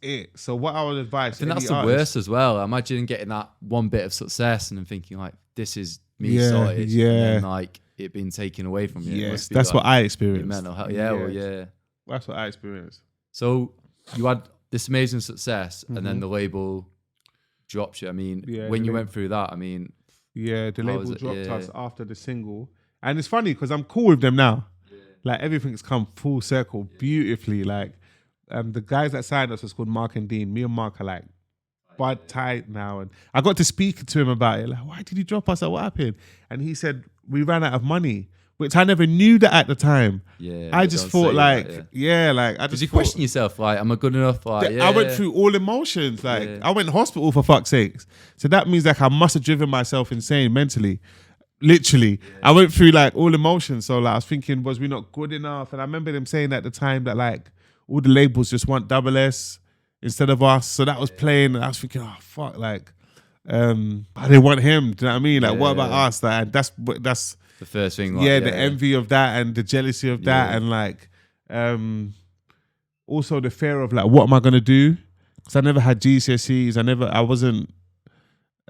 S2: it.
S1: So what I would advise,
S2: I think that's the worst as well. Imagine getting that one bit of success and then thinking like, this is me sorted.
S1: Yeah.
S2: And then like it being taken away from you.
S1: Yes, that's like, what I experienced.
S2: Mental health. Yeah.
S1: That's what I experienced.
S2: So you had this amazing success and then the label dropped you. I mean, when you went through that, I mean...
S1: Yeah, the label dropped us after the single. And it's funny because I'm cool with them now. Yeah. Like everything's come full circle beautifully. Like the guys that signed us was called Mark and Dean. Me and Mark are like bud tight now. And I got to speak to him about it. Like, why did he drop us? Like, what happened? And he said, we ran out of money. Which I never knew that at the time. Yeah, I just thought like, I just.
S2: Did you question yourself? Like, am I good enough? Like,
S1: I went through all emotions. Like, I went to hospital for fuck's sakes. So that means like I must have driven myself insane mentally. Literally, I went through like all emotions. So like, I was thinking, was we not good enough? And I remember them saying at the time that like all the labels just want Double S instead of us. So that was playing, and I was thinking, oh fuck, like, I didn't want him. Do you know what I mean? Like, what about us? Like, and that's.
S2: The first thing, like,
S1: the envy of that and the jealousy of that, and like, also the fear of like, what am I gonna do? Because I never had GCSEs.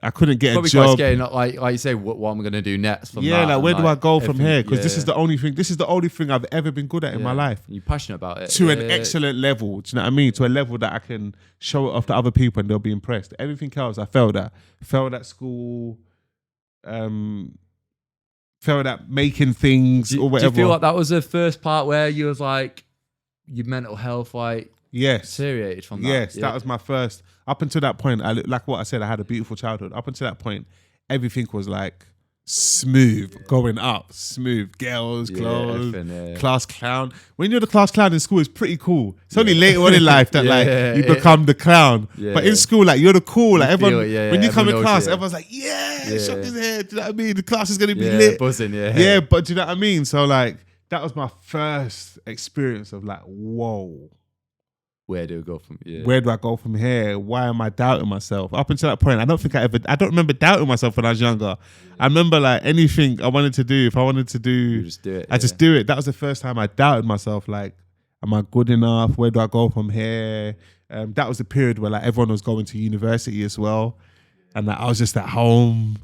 S1: I couldn't get
S2: Probably
S1: a job.
S2: quite scary. Not like you say, what am I going to do next? From
S1: Yeah,
S2: that?
S1: like where do I go from here? Because
S2: yeah.
S1: this is the only thing. This is the only thing I've ever been good at in my life.
S2: You're passionate about it
S1: To an excellent level. Do you know what I mean? To a level that I can show it off to other people and they'll be impressed. Everything else, I failed at. Failed at school. Failed at making things or whatever.
S2: Do you feel like that was the first part where you was like, your mental health deteriorated from that?
S1: Yes, that was my first. Up until that point, like what I said, I had a beautiful childhood. Up until that point, everything was like smooth, going up, smooth. Girls, clothes, class clown. When you're the class clown in school, it's pretty cool. It's only later on in life that you become the clown. But in school, like you're the cool. Like everyone, when you come in class, everyone's like, Shocka's here. Do you know what I mean? The class is gonna be lit.
S2: Buzzing,
S1: yeah. But do you know what I mean? So like that was my first experience of like, whoa.
S2: Where do I go from?
S1: Where do I go from here? Why am I doubting myself? Up until that point, I don't remember doubting myself when I was younger. I remember like anything I wanted to do, if I wanted to do,
S2: you just do it.
S1: I just do it. That was the first time I doubted myself. Like, am I good enough? Where do I go from here? That was the period where like everyone was going to university as well. And like I was just at home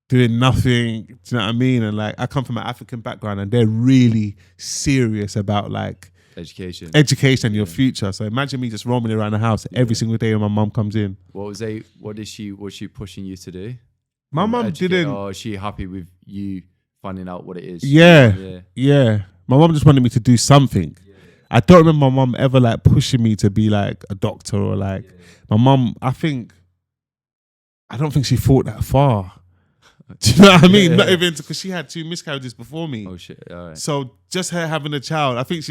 S1: doing nothing. Do you know what I mean? And like I come from an African background and they're really serious about like
S2: education
S1: and your future. So imagine me just roaming around the house every single day when my mum comes in.
S2: Was she pushing you to do?
S1: My mum didn't.
S2: Or is she happy with you finding out what it is?
S1: Yeah. My mum just wanted me to do something. I don't remember my mum ever like pushing me to be like a doctor or like my mum. I don't think she thought that far. Do you know what I mean? Not even because she had 2 miscarriages before me.
S2: Oh shit! All right.
S1: So just her having a child, I think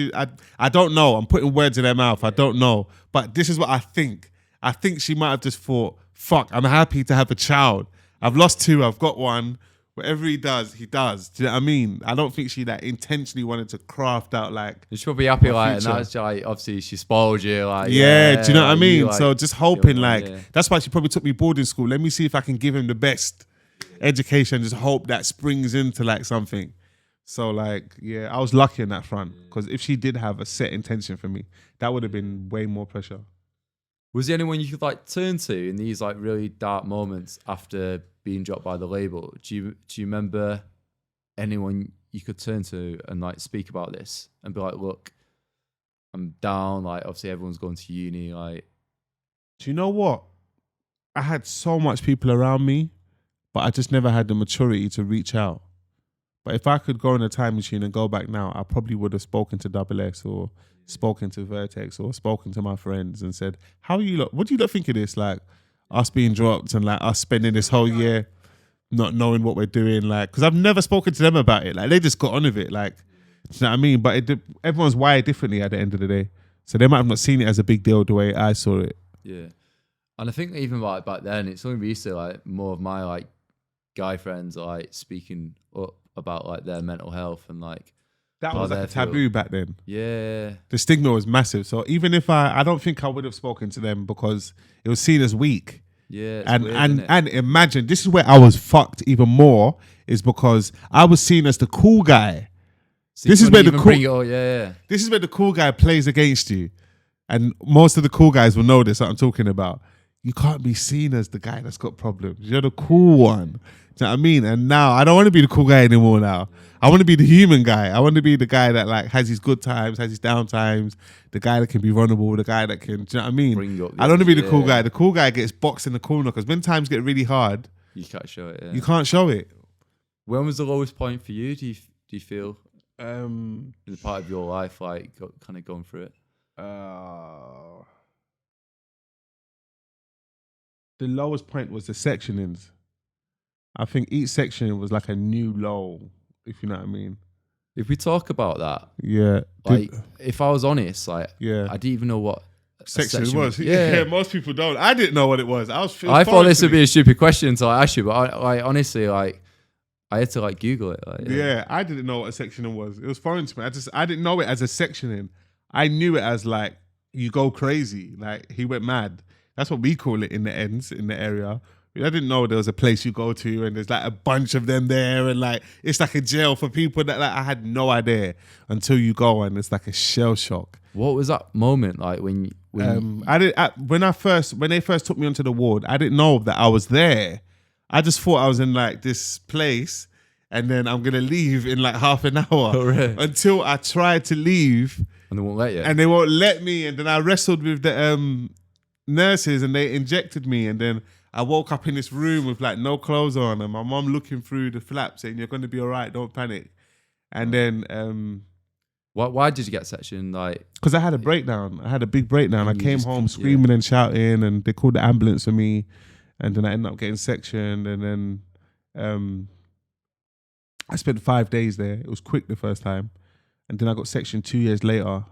S1: I don't know. I'm putting words in her mouth. I don't know, but this is what I think. I think she might have just thought, "Fuck, I'm happy to have a child. I've lost 2. I've got 1. Whatever he does, he does." Do you know what I mean? I don't think she like intentionally wanted to craft out like.
S2: She's probably happy like, and that's like obviously she spoiled you like.
S1: Do you know what I mean?
S2: Like,
S1: so just hoping like that's why she probably took me boarding school. Let me see if I can give him the best education, just hope that springs into like something. So like I was lucky in that front because if she did have a set intention for me, that would have been way more pressure.
S2: Was there anyone you could like turn to in these like really dark moments after being dropped by the label? Do you remember anyone you could turn to and like speak about this and be like, look, I'm down, like obviously everyone's going to uni, like.
S1: Do you know what? I had so much people around me, but I just never had the maturity to reach out. But if I could go in a time machine and go back now, I probably would have spoken to Double X or spoken to Vertex or spoken to my friends and said, "How are you lot? What do you lot think of this? Like us being dropped and like us spending this whole year not knowing what we're doing, like, because I've never spoken to them about it. Like they just got on with it, like, you know what I mean? But everyone's wired differently at the end of the day, so they might have not seen it as a big deal the way I saw it.
S2: Yeah, and I think even like back then, it's only recently like more of my like guy friends are like speaking up about like their mental health and like
S1: that was like a taboo back then.
S2: Yeah,
S1: the stigma was massive. So even if I don't think I would have spoken to them because it was seen as weak.
S2: Yeah,
S1: and imagine this is where I was fucked even more is because I was seen as the cool guy.
S2: So
S1: this is where the
S2: This
S1: is where the cool guy plays against you, and most of the cool guys will know this that I'm talking about. You can't be seen as the guy that's got problems. You're the cool one. Do you know what I mean? And now I don't want to be the cool guy anymore now. I want to be the human guy. I want to be the guy that like has his good times, has his down times, the guy that can be vulnerable, the guy that can, do you know what I mean? I don't want to be the cool guy. The cool guy gets boxed in the corner because when times get really hard,
S2: you can't show it. Yeah.
S1: You can't show it.
S2: When was the lowest point for you? Do you feel in the part of your life like kind of going through it?
S1: The lowest point was the sectionings. I think each sectioning was like a new low, if you know what I mean.
S2: If we talk about that,
S1: like
S2: if I was honest, like I didn't even know what
S1: section was. Yeah, most people don't. I didn't know what it was. I
S2: thought this would be a stupid question until I asked you, but I honestly like I had to like Google it. Like,
S1: I didn't know what a sectioning was. It was foreign to me. I didn't know it as a sectioning. I knew it as like you go crazy, like he went mad. That's what we call it in the ends, in the area. I didn't know there was a place you go to and there's like a bunch of them there and like it's like a jail for people that like I had no idea until you go and it's like a shell shock.
S2: What was that moment like when
S1: they first took me onto the ward, I didn't know that I was there. I just thought I was in like this place, and then I'm gonna leave in like half an hour.
S2: Oh, really?
S1: Until I tried to leave,
S2: And they won't let you.
S1: and they won't let me. And then I wrestled with the nurses, and they injected me. And then I woke up in this room with like no clothes on, and my mom looking through the flap saying, "You're gonna be all right. Don't panic." And then
S2: Why did you get section? Like,
S1: because I had a breakdown. I had a big breakdown. I
S2: And you
S1: came
S2: just
S1: home
S2: couldn't-
S1: screaming and shouting, and they called the ambulance for me. And then I ended up getting sectioned. And then I spent 5 days there. It was quick the first time. And then I got sectioned 2 years later.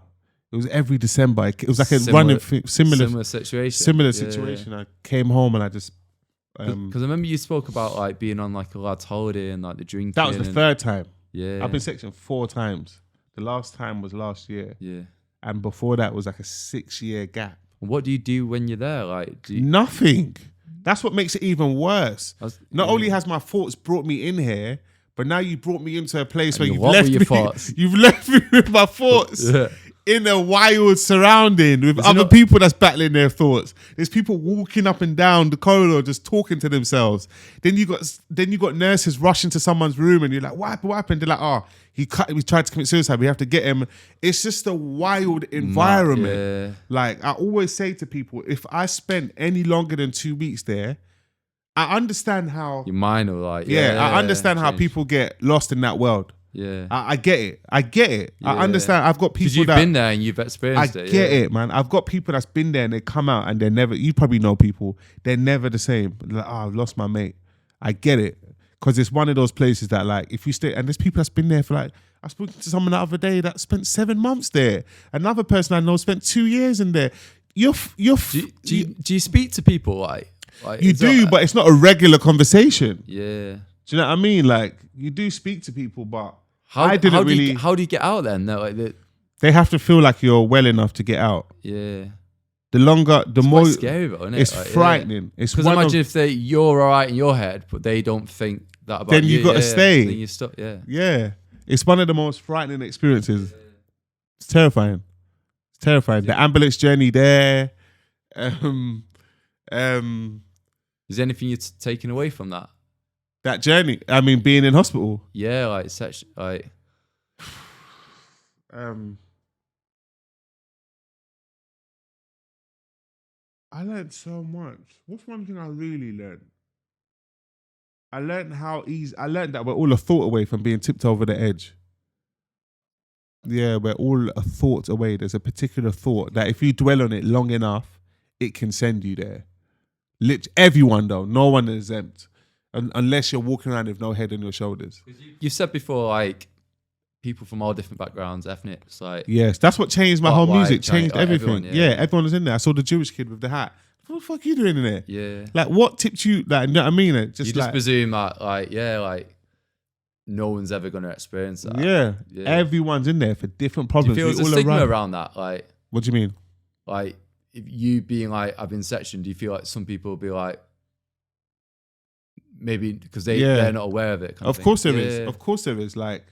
S1: It was every December. It was like a running thing, similar situation. I came home and I just...
S2: Because I remember you spoke about like being on like a lad's holiday and like the drinking.
S1: That was the third time.
S2: Yeah.
S1: I've been sectioned 4 times. The last time was last year.
S2: Yeah.
S1: And before that was like a 6-year gap.
S2: And what do you do when you're there? Like,
S1: Nothing. That's what makes it even worse. Not only has my thoughts brought me in here, but now you brought me into a place where you've left me. You've left me with my thoughts in a wild surrounding with other people that's battling their thoughts. There's people walking up and down the corridor just talking to themselves. Then you got nurses rushing to someone's room, and you're like, "What happened?" They're like, "Oh, he tried to commit suicide. We have to get him." It's just a wild environment.
S2: Yeah.
S1: Like I always say to people, if I spent any longer than 2 weeks there, I understand how
S2: Your mind will like...
S1: I understand how people get lost in that world.
S2: Yeah.
S1: I get it. I
S2: Yeah.
S1: understand. I've got people
S2: Because you've been there and you've experienced it.
S1: I get it, man. I've got people that's been there and they come out and they're never, you probably know people, they're never the same. Like, oh, I've lost my mate. I get it. Because it's one of those places that like, if you stay, and there's people that's been there for like, I spoke to someone the other day that spent 7 months there. Another person I know spent 2 years in there. Do
S2: you speak to people like
S1: you do, but it's not a regular conversation.
S2: Yeah.
S1: Do you know what I mean? Like, you do speak to people, but
S2: how do you get out then? No, like
S1: they have to feel like you're well enough to get out.
S2: Yeah.
S1: The longer, the more
S2: scary, though, isn't it?
S1: It's
S2: like,
S1: frightening. It's
S2: because imagine if you're all right in your head, but they don't think that about
S1: then
S2: you.
S1: Then you got to stay.
S2: Then you're stuck. Yeah.
S1: Yeah. It's one of the most frightening experiences. It's terrifying. It's terrifying. The ambulance journey there.
S2: Is there anything you're taking away from that?
S1: That journey. I mean, being in hospital.
S2: Yeah, like such like.
S1: I learned so much. What's one thing I really learned? I learned that we're all a thought away from being tipped over the edge. Yeah, we're all a thought away. There's a particular thought that if you dwell on it long enough, it can send you there. Everyone though, no one is exempt. Unless you're walking around with no head on your shoulders.
S2: You said before, like, people from all different backgrounds, ethnics, like...
S1: Yes, that's what changed my whole music, changed everything.
S2: Everyone,
S1: everyone was in there. I saw the Jewish kid with the hat. What the fuck are you doing in there?
S2: Yeah.
S1: Like, what tipped you? Like, you know what I mean?
S2: You just presume that, like, no one's ever going to experience that.
S1: Yeah. Everyone's in there for different problems.
S2: Do you feel there's a stigma around that? Like,
S1: what do you mean?
S2: Like, if you being like, I've been sectioned, do you feel like some people will be like, maybe because they're not aware of it?
S1: Of course there is. Of course there is. Like,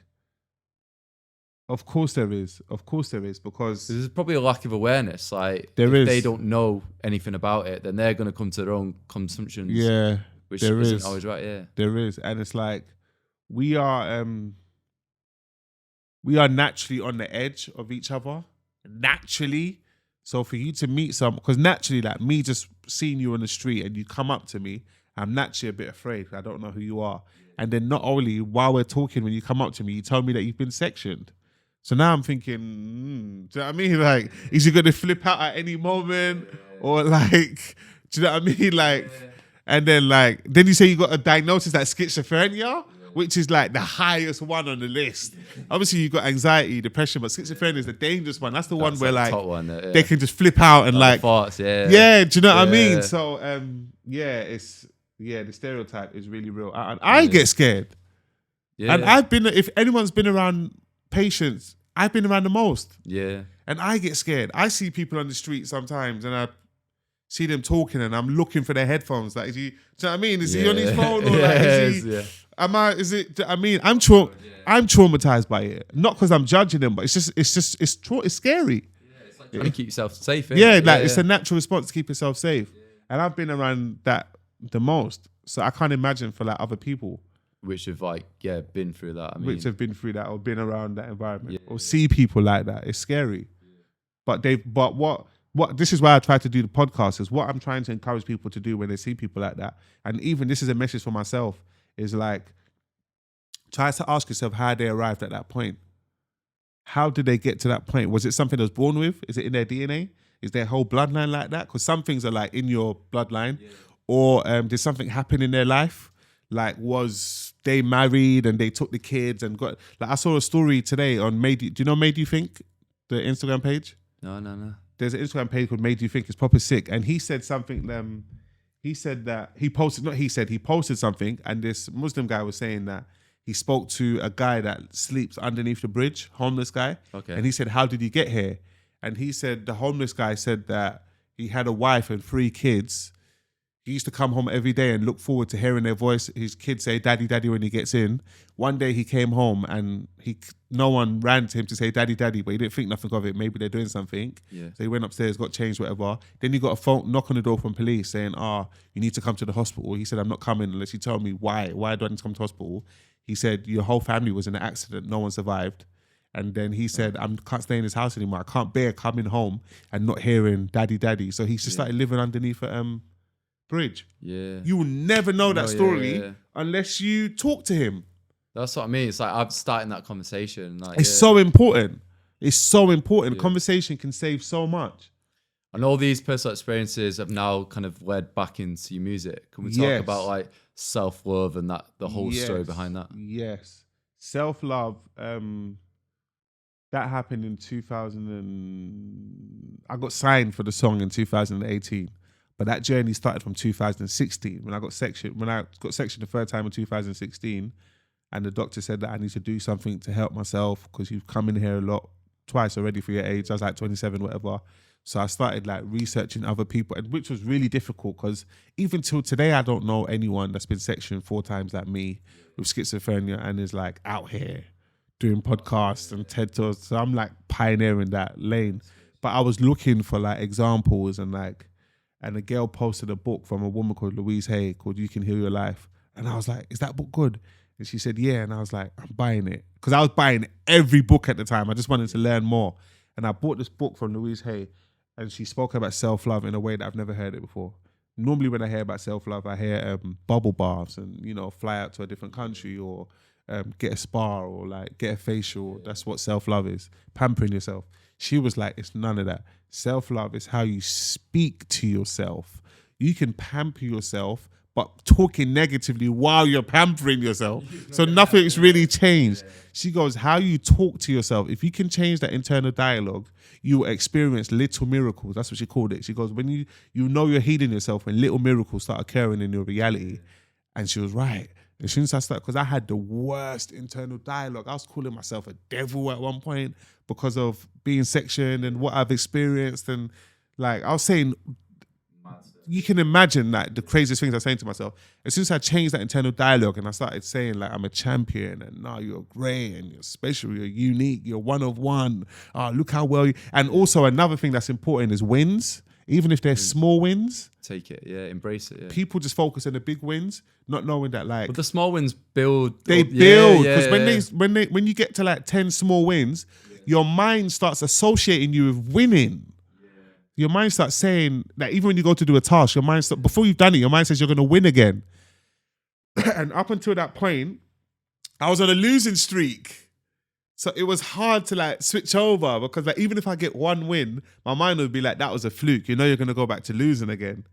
S1: of course there is. Of course there is. Because
S2: there's probably a lack of awareness. Like, if they don't know anything about it, then they're going to come to their own consumptions.
S1: Yeah.
S2: Which
S1: there
S2: isn't
S1: is.
S2: always right. Yeah.
S1: There is. And it's like, we are naturally on the edge of each other. Naturally. So for you to meet because naturally, like me just seeing you on the street and you come up to me, I'm naturally a bit afraid. I don't know who you are. And then not only while we're talking, when you come up to me, you tell me that you've been sectioned. So now I'm thinking, do you know what I mean? Like, is he going to flip out at any moment? Or like, do you know what I mean? Like, and then you say you got a diagnosis like schizophrenia, which is like the highest one on the list. Obviously, you've got anxiety, depression, but schizophrenia is the dangerous one. That's the one where like, they can just flip out and like,
S2: thoughts,
S1: do you know what I mean? So, the stereotype is really real. And I get scared. Yeah. And if anyone's been around patients, I've been around the most.
S2: Yeah.
S1: And I get scared. I see people on the street sometimes and I see them talking and I'm looking for their headphones. Like, do you know what I mean? Is he on his phone or like, is he... I'm traumatized by it. Not because I'm judging them, but it's scary.
S2: Yeah, it's like trying to keep yourself safe.
S1: It's a natural response to keep yourself safe. And I've been around that the most. So I can't imagine for like other people
S2: which have like been through that. I mean,
S1: which have been through that or been around that environment or see people like that. It's scary. But what this is why I try to do the podcast, is what I'm trying to encourage people to do when they see people like that. And even this is a message for myself, is like, try to ask yourself how they arrived at that point. How did they get to that point? Was it something they was born with? Is it in their DNA? Is their whole bloodline like that? Because some things are like in your bloodline. Or did something happen in their life? Like, was they married and they took the kids and got... Like, I saw a story today on Made You... Do you know Made You Think? The Instagram page?
S2: No.
S1: There's an Instagram page called Made You Think. It's proper sick. And he said something... he said that... He posted something, and this Muslim guy was saying that he spoke to a guy that sleeps underneath the bridge, homeless guy.
S2: Okay.
S1: And he said, how did he get here? And he said, the homeless guy said that he had a wife and 3 kids. He used to come home every day and look forward to hearing their voice. His kids say, "Daddy, Daddy," when he gets in. One day he came home and no one ran to him to say, "Daddy, Daddy," but he didn't think nothing of it. Maybe they're doing something. Yeah. So he went upstairs, got changed, whatever. Then he got a phone knock on the door from police saying, you need to come to the hospital. He said, "I'm not coming unless you tell me why. Why do I need to come to hospital?" He said, "Your whole family was in an accident. No one survived." And then he said, "I can't stay in this house anymore. I can't bear coming home and not hearing Daddy, Daddy." So he just started living underneath a bridge. Yeah. You will never know that story unless you talk to him.
S2: That's what I mean. It's like I'm starting that conversation. Like,
S1: it's so important. It's so important. Yeah. Conversation can save so much.
S2: And all these personal experiences have now kind of led back into your music. Can we talk about like self-love and the whole story behind that?
S1: Yes. Self-love, that happened in 2000 I got signed for the song in 2018. But that journey started from 2016 when I got sectioned the third time in 2016, and the doctor said that I need to do something to help myself because you've come in here twice already for your age. I was like 27, whatever. So I started like researching other people, and which was really difficult because even till today I don't know anyone that's been sectioned 4 times like me with schizophrenia and is like out here doing podcasts and TED Talks. So I'm like pioneering that lane. But I was looking for like examples and a girl posted a book from a woman called Louise Hay called You Can Heal Your Life. And I was like, "Is that book good?" And she said, "Yeah." And I was like, "I'm buying it." Because I was buying every book at the time. I just wanted to learn more. And I bought this book from Louise Hay, and she spoke about self-love in a way that I've never heard it before. Normally when I hear about self-love, I hear bubble baths and, fly out to a different country or get a spa or like get a facial. Yeah. That's what self-love is, pampering yourself. She was like, it's none of that. Self-love is how you speak to yourself. You can pamper yourself, but talking negatively while you're pampering yourself. So nothing's really changed. She goes, how you talk to yourself. If you can change that internal dialogue, you will experience little miracles. That's what she called it. She goes, when you know you're healing yourself, when little miracles start occurring in your reality. And she was right. As soon as I started, because I had the worst internal dialogue. I was calling myself a devil at one point because of being sectioned and what I've experienced. And like, I was saying, you can imagine like the craziest things I was saying to myself. As soon as I changed that internal dialogue and I started saying like, I'm a champion and no, you're great and you're special, you're unique, you're one of one. Oh, look how well you... And also another thing that's important is wins. Even if they're small wins.
S2: Take it, embrace it,
S1: People just focus on the big wins, not knowing that like...
S2: But the small wins build...
S1: They build, because when you get to like 10 small wins, your mind starts associating you with winning. Your mind starts saying that even when you go to do a task, your mind before you've done it, your mind says you're going to win again. And up until that point, I was on a losing streak. So it was hard to like switch over because like even if I get one win, my mind would be like, that was a fluke. You know you're going to go back to losing again.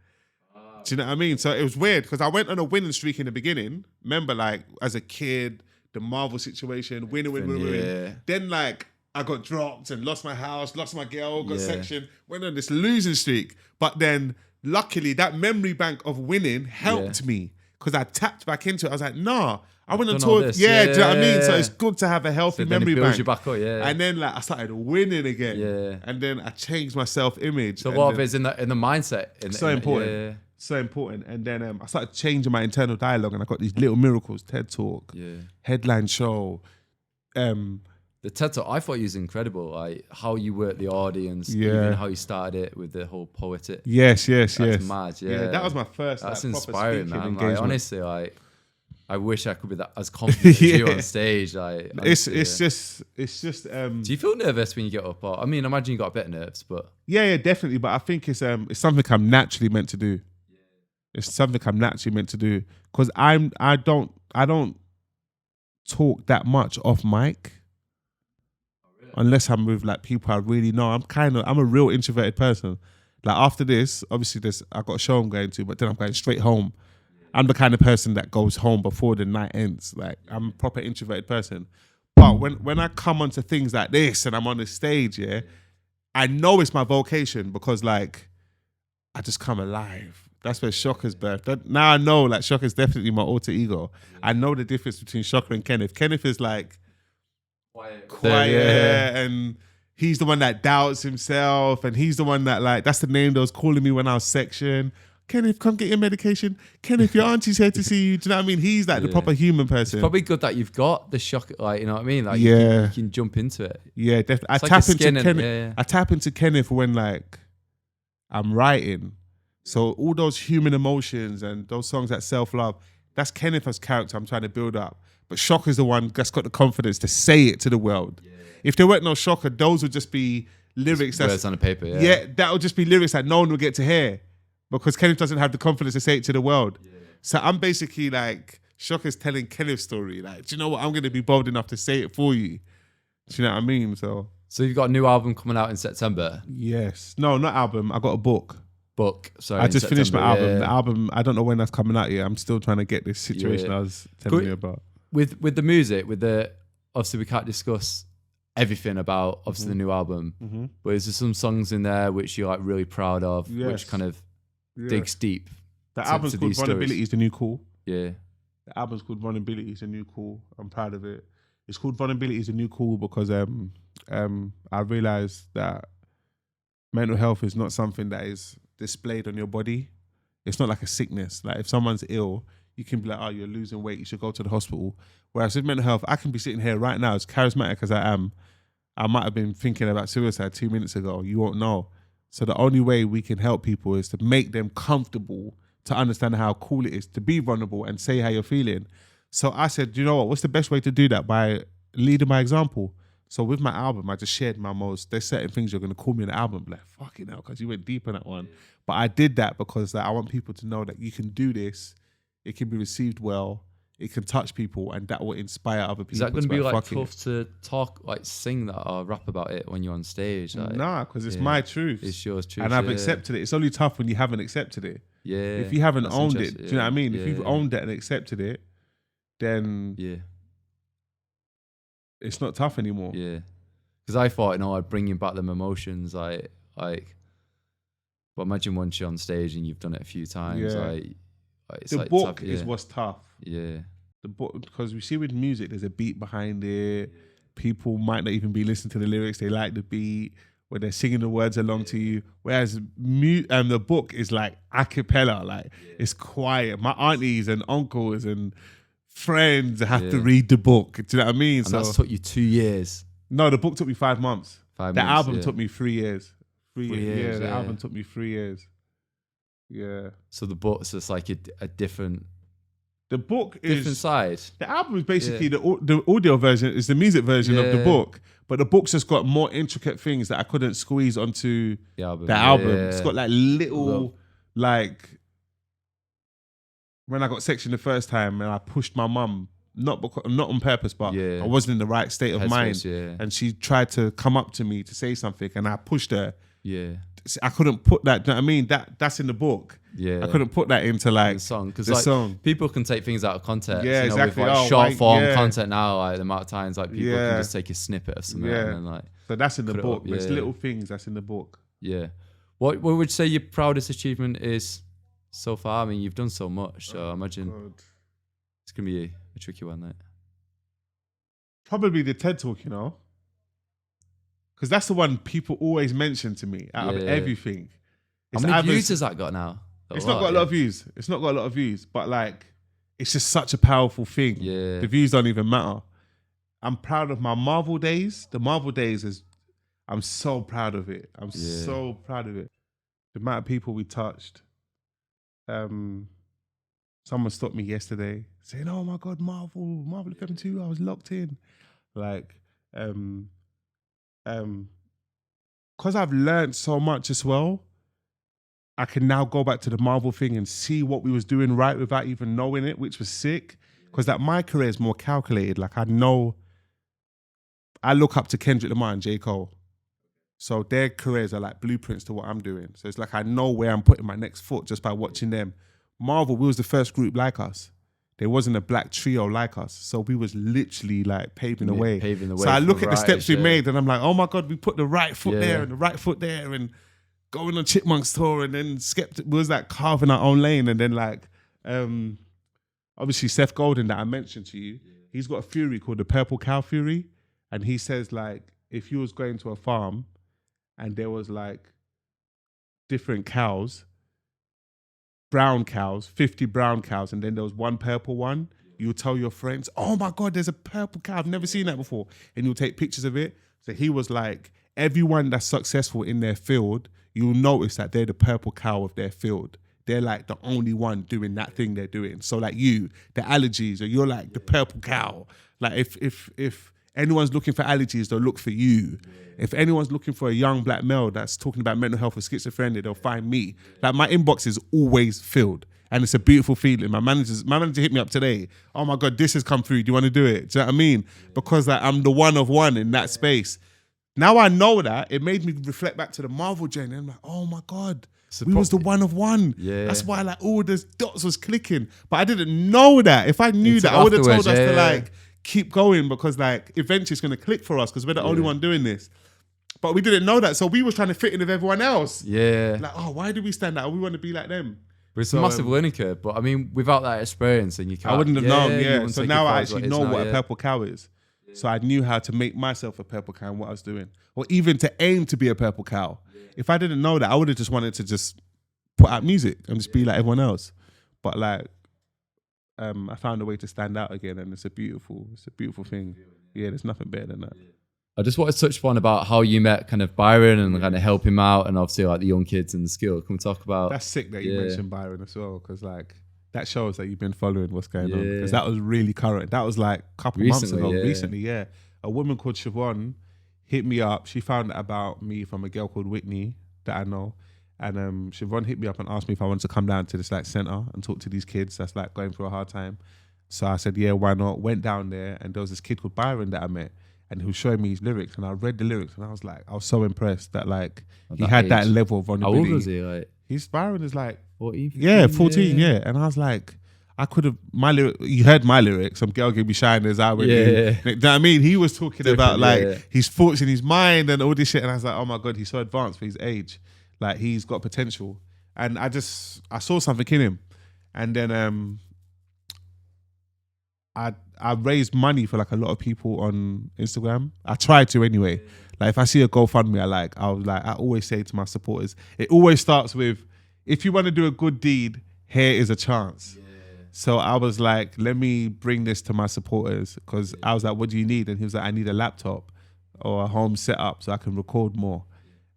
S1: Do you know what I mean? So it was weird because I went on a winning streak in the beginning. Remember like as a kid, the Marvel situation, win. Then like I got dropped and lost my house, lost my girl, got sectioned, went on this losing streak. But then luckily that memory bank of winning helped me because I tapped back into it. I was like, nah. I went on tour. Do you know what I mean? So it's good to have a healthy memory bank.
S2: You back up,
S1: And then like I started winning again. Yeah. And then I changed my self-image.
S2: So what is in the mindset?
S1: So important. So important. And then I started changing my internal dialogue and I got these little miracles, TED Talk, headline show, the
S2: the TED Talk, I thought you was incredible. Like how you worked the audience, even how you started it with the whole poetic.
S1: Yes.
S2: That's mad. Yeah,
S1: that was my first.
S2: That's
S1: like,
S2: inspiring, man.
S1: Engagement.
S2: Like, honestly, like I wish I could be that as confident as you on stage. Like honestly,
S1: it's just.
S2: Do you feel nervous when you get up? Or I mean, I imagine you got a bit of nerves, but
S1: yeah, definitely. But I think it's something I'm naturally meant to do. It's something I'm naturally meant to do because I don't talk that much off mic. Unless I'm with like people I really know. I'm a real introverted person. Like after this, obviously I got a show I'm going to, but then I'm going straight home. I'm the kind of person that goes home before the night ends. Like I'm a proper introverted person. But when I come onto things like this and I'm on the stage, I know it's my vocation because like I just come alive. That's where Shocka's birth. Now I know like Shocka's definitely my alter ego. I know the difference between Shocka and Kenneth. Kenneth is like quiet and he's the one that doubts himself and he's the one that like that's the name that was calling me when I was section. Kenneth, come get your medication. Kenneth, your auntie's here to see you. Do you know what I mean? He's like the proper human person.
S2: It's probably good that you've got the shock, like you know what I mean? Like you can jump into it.
S1: Yeah, definitely. I tap into Kenneth when like I'm writing. So all those human emotions and those songs that self-love, that's Kenneth as character I'm trying to build up. But Shocka's the one that's got the confidence to say it to the world. Yeah. If there weren't no Shocka, those would just be lyrics.
S2: Just words on a paper,
S1: that would just be lyrics that no one would get to hear because Kenneth doesn't have the confidence to say it to the world. Yeah. So I'm basically like, Shocka's telling Kenneth's story. Like, do you know what? I'm going to be bold enough to say it for you. Do you know what I mean? So
S2: you've got a new album coming out in September?
S1: Yes. No, not album. I got a book.
S2: Sorry.
S1: I just finished my album. Yeah. The album, I don't know when that's coming out yet. I'm still trying to get this situation I was telling you about.
S2: With the music, obviously we can't discuss everything about obviously the new album, but is there some songs in there which you're like really proud of, which kind of digs deep?
S1: The album's called Vulnerability is the New Cool.
S2: Yeah.
S1: The album's called Vulnerability is the New Cool. I'm proud of it. It's called Vulnerability is the New Cool because I realized that mental health is not something that is displayed on your body. It's not like a sickness. Like if someone's ill, you can be like, oh, you're losing weight, you should go to the hospital. Whereas with mental health, I can be sitting here right now, as charismatic as I am, I might have been thinking about suicide 2 minutes ago. You won't know. So the only way we can help people is to make them comfortable to understand how cool it is to be vulnerable and say how you're feeling. So I said, you know what, what's the best way to do that? By leading by example. So with my album, I just shared there's certain things you're going to call me in the album. Like, fucking hell, because you went deep on that one. But I did that because like, I want people to know that you can do this. It can be received well. It can touch people, and that will inspire other people.
S2: Is that going to be like tough to talk, like sing that or rap about it when you're on stage? Like,
S1: nah, because it's my truth.
S2: It's yours truth.
S1: And I've accepted it. It's only tough when you haven't accepted it.
S2: Yeah.
S1: If you haven't owned it, do you know what I mean? If you've owned it and accepted it, then it's not tough anymore.
S2: Yeah. Because I thought, I'd bring you back them emotions, like. But imagine once you're on stage and you've done it a few times, it's
S1: the
S2: like
S1: book
S2: tough,
S1: is what's tough.
S2: Yeah.
S1: The book, because we see with music, there's a beat behind it. People might not even be listening to the lyrics. They like the beat, where they're singing the words along to you. Whereas the book is like a cappella, like it's quiet. My aunties and uncles and friends have to read the book. Do you know what I mean?
S2: And that's took you 2 years.
S1: No, the book took me 5 months. The album took me 3 years. 3 years. Yeah, the album took me 3 years. Yeah.
S2: So the book's just like a different.
S1: The book is
S2: different side.
S1: The album is basically the audio version is the music version of the book, but the book's just got more intricate things that I couldn't squeeze onto the album. It's got like little like when I got sectioned the first time and I pushed my mum. Not on purpose, but I wasn't in the right state of mind. And she tried to come up to me to say something and I pushed her.
S2: Yeah.
S1: I couldn't put that, do you know what I mean? That's in the book.
S2: Yeah.
S1: I couldn't put that into like
S2: the song. Because like, people can take things out of context.
S1: Yeah, exactly.
S2: With like short form content now, like the amount of times like people can just take a snippet of something and then like.
S1: So that's in the book. There's little things that's in the book.
S2: Yeah. What would you say your proudest achievement is so far? I mean, you've done so much, so I imagine it's going to be a tricky one, that.
S1: Probably the TED Talk, because that's the one people always mention to me out of everything.
S2: How many views has that got now?
S1: It's not got a lot of views. It's not got a lot of views, but like, it's just such a powerful thing.
S2: Yeah.
S1: The views don't even matter. I'm proud of my Marvel days. The Marvel days I'm so proud of it. I'm so proud of it. The amount of people we touched. Someone stopped me yesterday saying, "Oh my God, Marvel FM 2, I was locked in." Like, because I've learned so much as well, I can now go back to the Marvel thing and see what we was doing right without even knowing it, which was sick. Because like my career is more calculated. Like I look up to Kendrick Lamar and J. Cole. So their careers are like blueprints to what I'm doing. So it's like I know where I'm putting my next foot just by watching them. Marvel, we was the first group like us. There wasn't a black trio like us. So we was literally like paving the way. So I look at the steps we made and I'm like, oh my God, we put the right foot there and the right foot there and going on Chipmunk's tour, and then Skeptic was like carving our own lane. And then like, obviously Seth Golden that I mentioned to you, he's got a theory called the Purple Cow Theory. And he says like, if you was going to a farm and there was like different cows, brown cows, 50 brown cows, and then there was one purple one, you would tell your friends, oh my God, there's a purple cow, I've never seen that before. And you'll take pictures of it. So he was like, everyone that's successful in their field, you'll notice that they're the purple cow of their field. They're like the only one doing that thing they're doing. So like you, the allergies, or you're like the purple cow. Like if anyone's looking for allergies, they'll look for you. If anyone's looking for a young black male that's talking about mental health or schizophrenia, they'll find me. Like my inbox is always filled. And it's a beautiful feeling. My manager hit me up today. Oh my God, this has come through. Do you want to do it? Do you know what I mean? Because like, I'm the one of one in that space. Now I know that, it made me reflect back to the Marvel journey. I'm like, oh my God, we was the one of one. Yeah. That's why like all the dots was clicking. But I didn't know that. If I knew that, I would have told us to like keep going, because like eventually it's going to click for us because we're the only one doing this. But we didn't know that. So we was trying to fit in with everyone else. Yeah. Like, oh, why do we stand out? We want to be like them.
S2: But it's a massive learning curve. But I mean, without that experience, and you can't.
S1: I wouldn't have known, So now I actually know what a purple cow is. So I knew how to make myself a purple cow and what I was doing. Or even to aim to be a purple cow. If I didn't know that, I would have just wanted to just put out music and just be like everyone else. But like, I found a way to stand out again, and it's a beautiful thing. Yeah, there's nothing better than that.
S2: I just wanted to touch upon about how you met kind of Byron and kind of help him out, and obviously like the young kids in the school. Can we talk about?
S1: That's sick that you mentioned Byron as well, because like that shows that you've been following what's going on, because that was really current. That was like a couple months ago. Recently, a woman called Siobhan hit me up. She found out about me from a girl called Whitney that I know, and Siobhan hit me up and asked me if I wanted to come down to this like center and talk to these kids that's like going through a hard time. So I said, yeah, why not? Went down there, and there was this kid called Byron that I met, and who was showing me his lyrics, and I read the lyrics, and I was so impressed that like he had that level of vulnerability.
S2: How old was he? Like,
S1: Byron is like
S2: 14, 15,
S1: 14, and I was like, I could have you heard my lyrics. Some girl gave me shiners out with me. You know what I mean? He was talking about like his thoughts in his mind and all this shit, and I was like, oh my God, he's so advanced for his age. Like he's got potential, and I saw something in him, and then I raised money for like a lot of people on Instagram. I tried to anyway. Like if I see a GoFundMe, I always say to my supporters, it always starts with, if you want to do a good deed, here is a chance. So I was like, let me bring this to my supporters, because I was like, what do you need? And he was like, I need a laptop or a home setup so I can record more.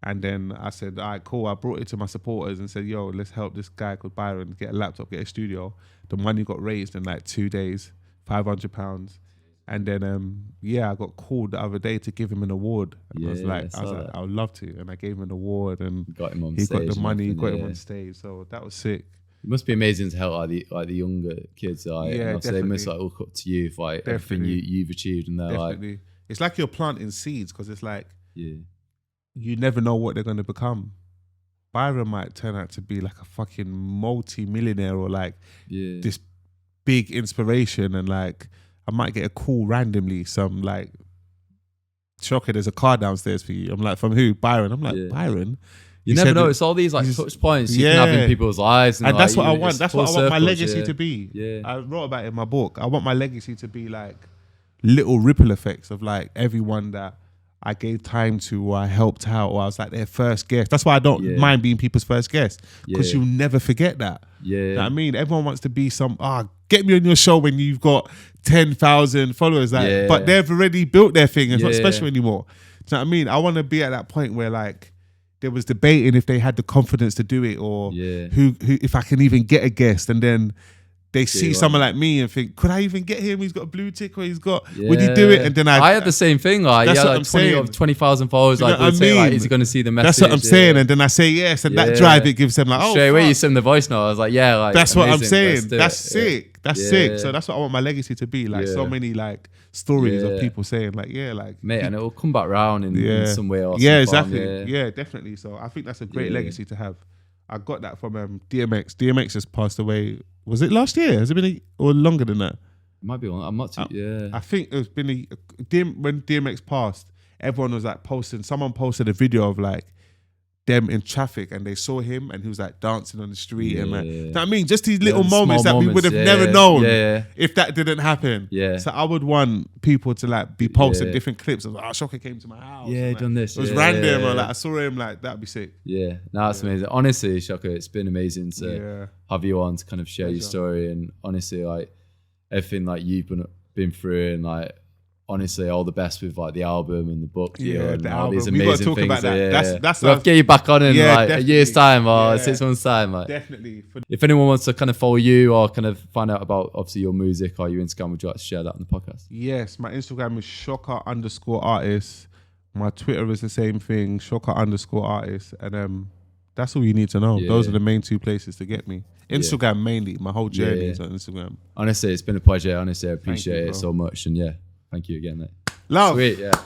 S1: And then I said, all right, cool. I brought it to my supporters and said, yo, let's help this guy called Byron get a laptop, get a studio. The money got raised in like 2 days, £500. And then, I got called the other day to give him an award. And I was like, I would love to. And I gave him an award, and he got the money, got him on stage. So that was sick.
S2: It must be amazing to help like the younger kids. Like, they must like look up to you for like everything you've achieved, and they're like,
S1: it's like you're planting seeds, because it's like you never know what they're going to become. Byron might turn out to be like a fucking multi-millionaire, or like this big inspiration, and like I might get a call randomly, some like, Shocka, there's a car downstairs for you. I'm like, from who? Byron. I'm like, Byron?
S2: You never know. It's all these like touch points you can have in people's lives.
S1: And that's what I want. That's what I want my legacy to be. I wrote about it in my book. I want my legacy to be like little ripple effects of like everyone that I gave time to, or I helped out, or I was like their first guest. That's why I don't mind being people's first guest, because you'll never forget that.
S2: Yeah.
S1: You know what I mean? Everyone wants to be get me on your show when you've got 10,000 followers. But they've already built their thing. It's not special anymore. Do you know what I mean? I want to be at that point where like there was debating if they had the confidence to do it, or who if I can even get a guest, and then they see someone like me and think, could I even get him? He's got a blue tick, or he's got, would he do it? And then I
S2: had the same thing. Like,
S1: that's what
S2: like
S1: I'm saying.
S2: 20,000 followers. Like,
S1: I mean?
S2: like, is he going to see the message?
S1: That's what I'm saying. And then I say yes. And that drive, it gives them like, oh,
S2: straight away you send the voice note. I was like, yeah, like,
S1: that's
S2: amazing.
S1: what I'm saying. That's sick. That's sick. So that's what I want my legacy to be. Like so many like stories of people saying like,
S2: mate, and it will come back round in some way or
S1: exactly. Yeah, definitely. So I think that's a great legacy to have. I got that from DMX. DMX has passed away. Was it last year? Has it been or longer than that?
S2: It might be. I'm not too.
S1: I think it's been when DMX passed. Everyone was like posting. Someone posted a video of like them in traffic, and they saw him, and he was like dancing on the street, and like, you know what I mean, just these little moments that we would have never known if that didn't happen. So I would want people to like be posting different clips of like, oh, Shocka came to my house.
S2: Yeah,
S1: like,
S2: done this.
S1: It was random, or like I saw him, like that'd be sick.
S2: Yeah, no, that's amazing. Honestly, Shocka, it's been amazing to have you on to kind of share your story, and honestly, like everything like you've been through, and like. Honestly, all the best with like the album and the book, and all these amazing things.
S1: We've got to talk about that. That's
S2: we'll have to get you back on in like a year's time or 6 months' time. Like.
S1: Definitely.
S2: If anyone wants to kind of follow you or kind of find out about obviously your music or your Instagram, would you like to share that on the podcast?
S1: Yes, my Instagram is Shocka_artist. My Twitter is the same thing, Shocka_artist, and that's all you need to know. Those are the main two places to get me. Instagram mainly. My whole journey is on Instagram.
S2: Honestly, it's been a pleasure. Honestly, I appreciate it so much, and thank you again, mate.
S1: Love.
S2: Sweet, yeah.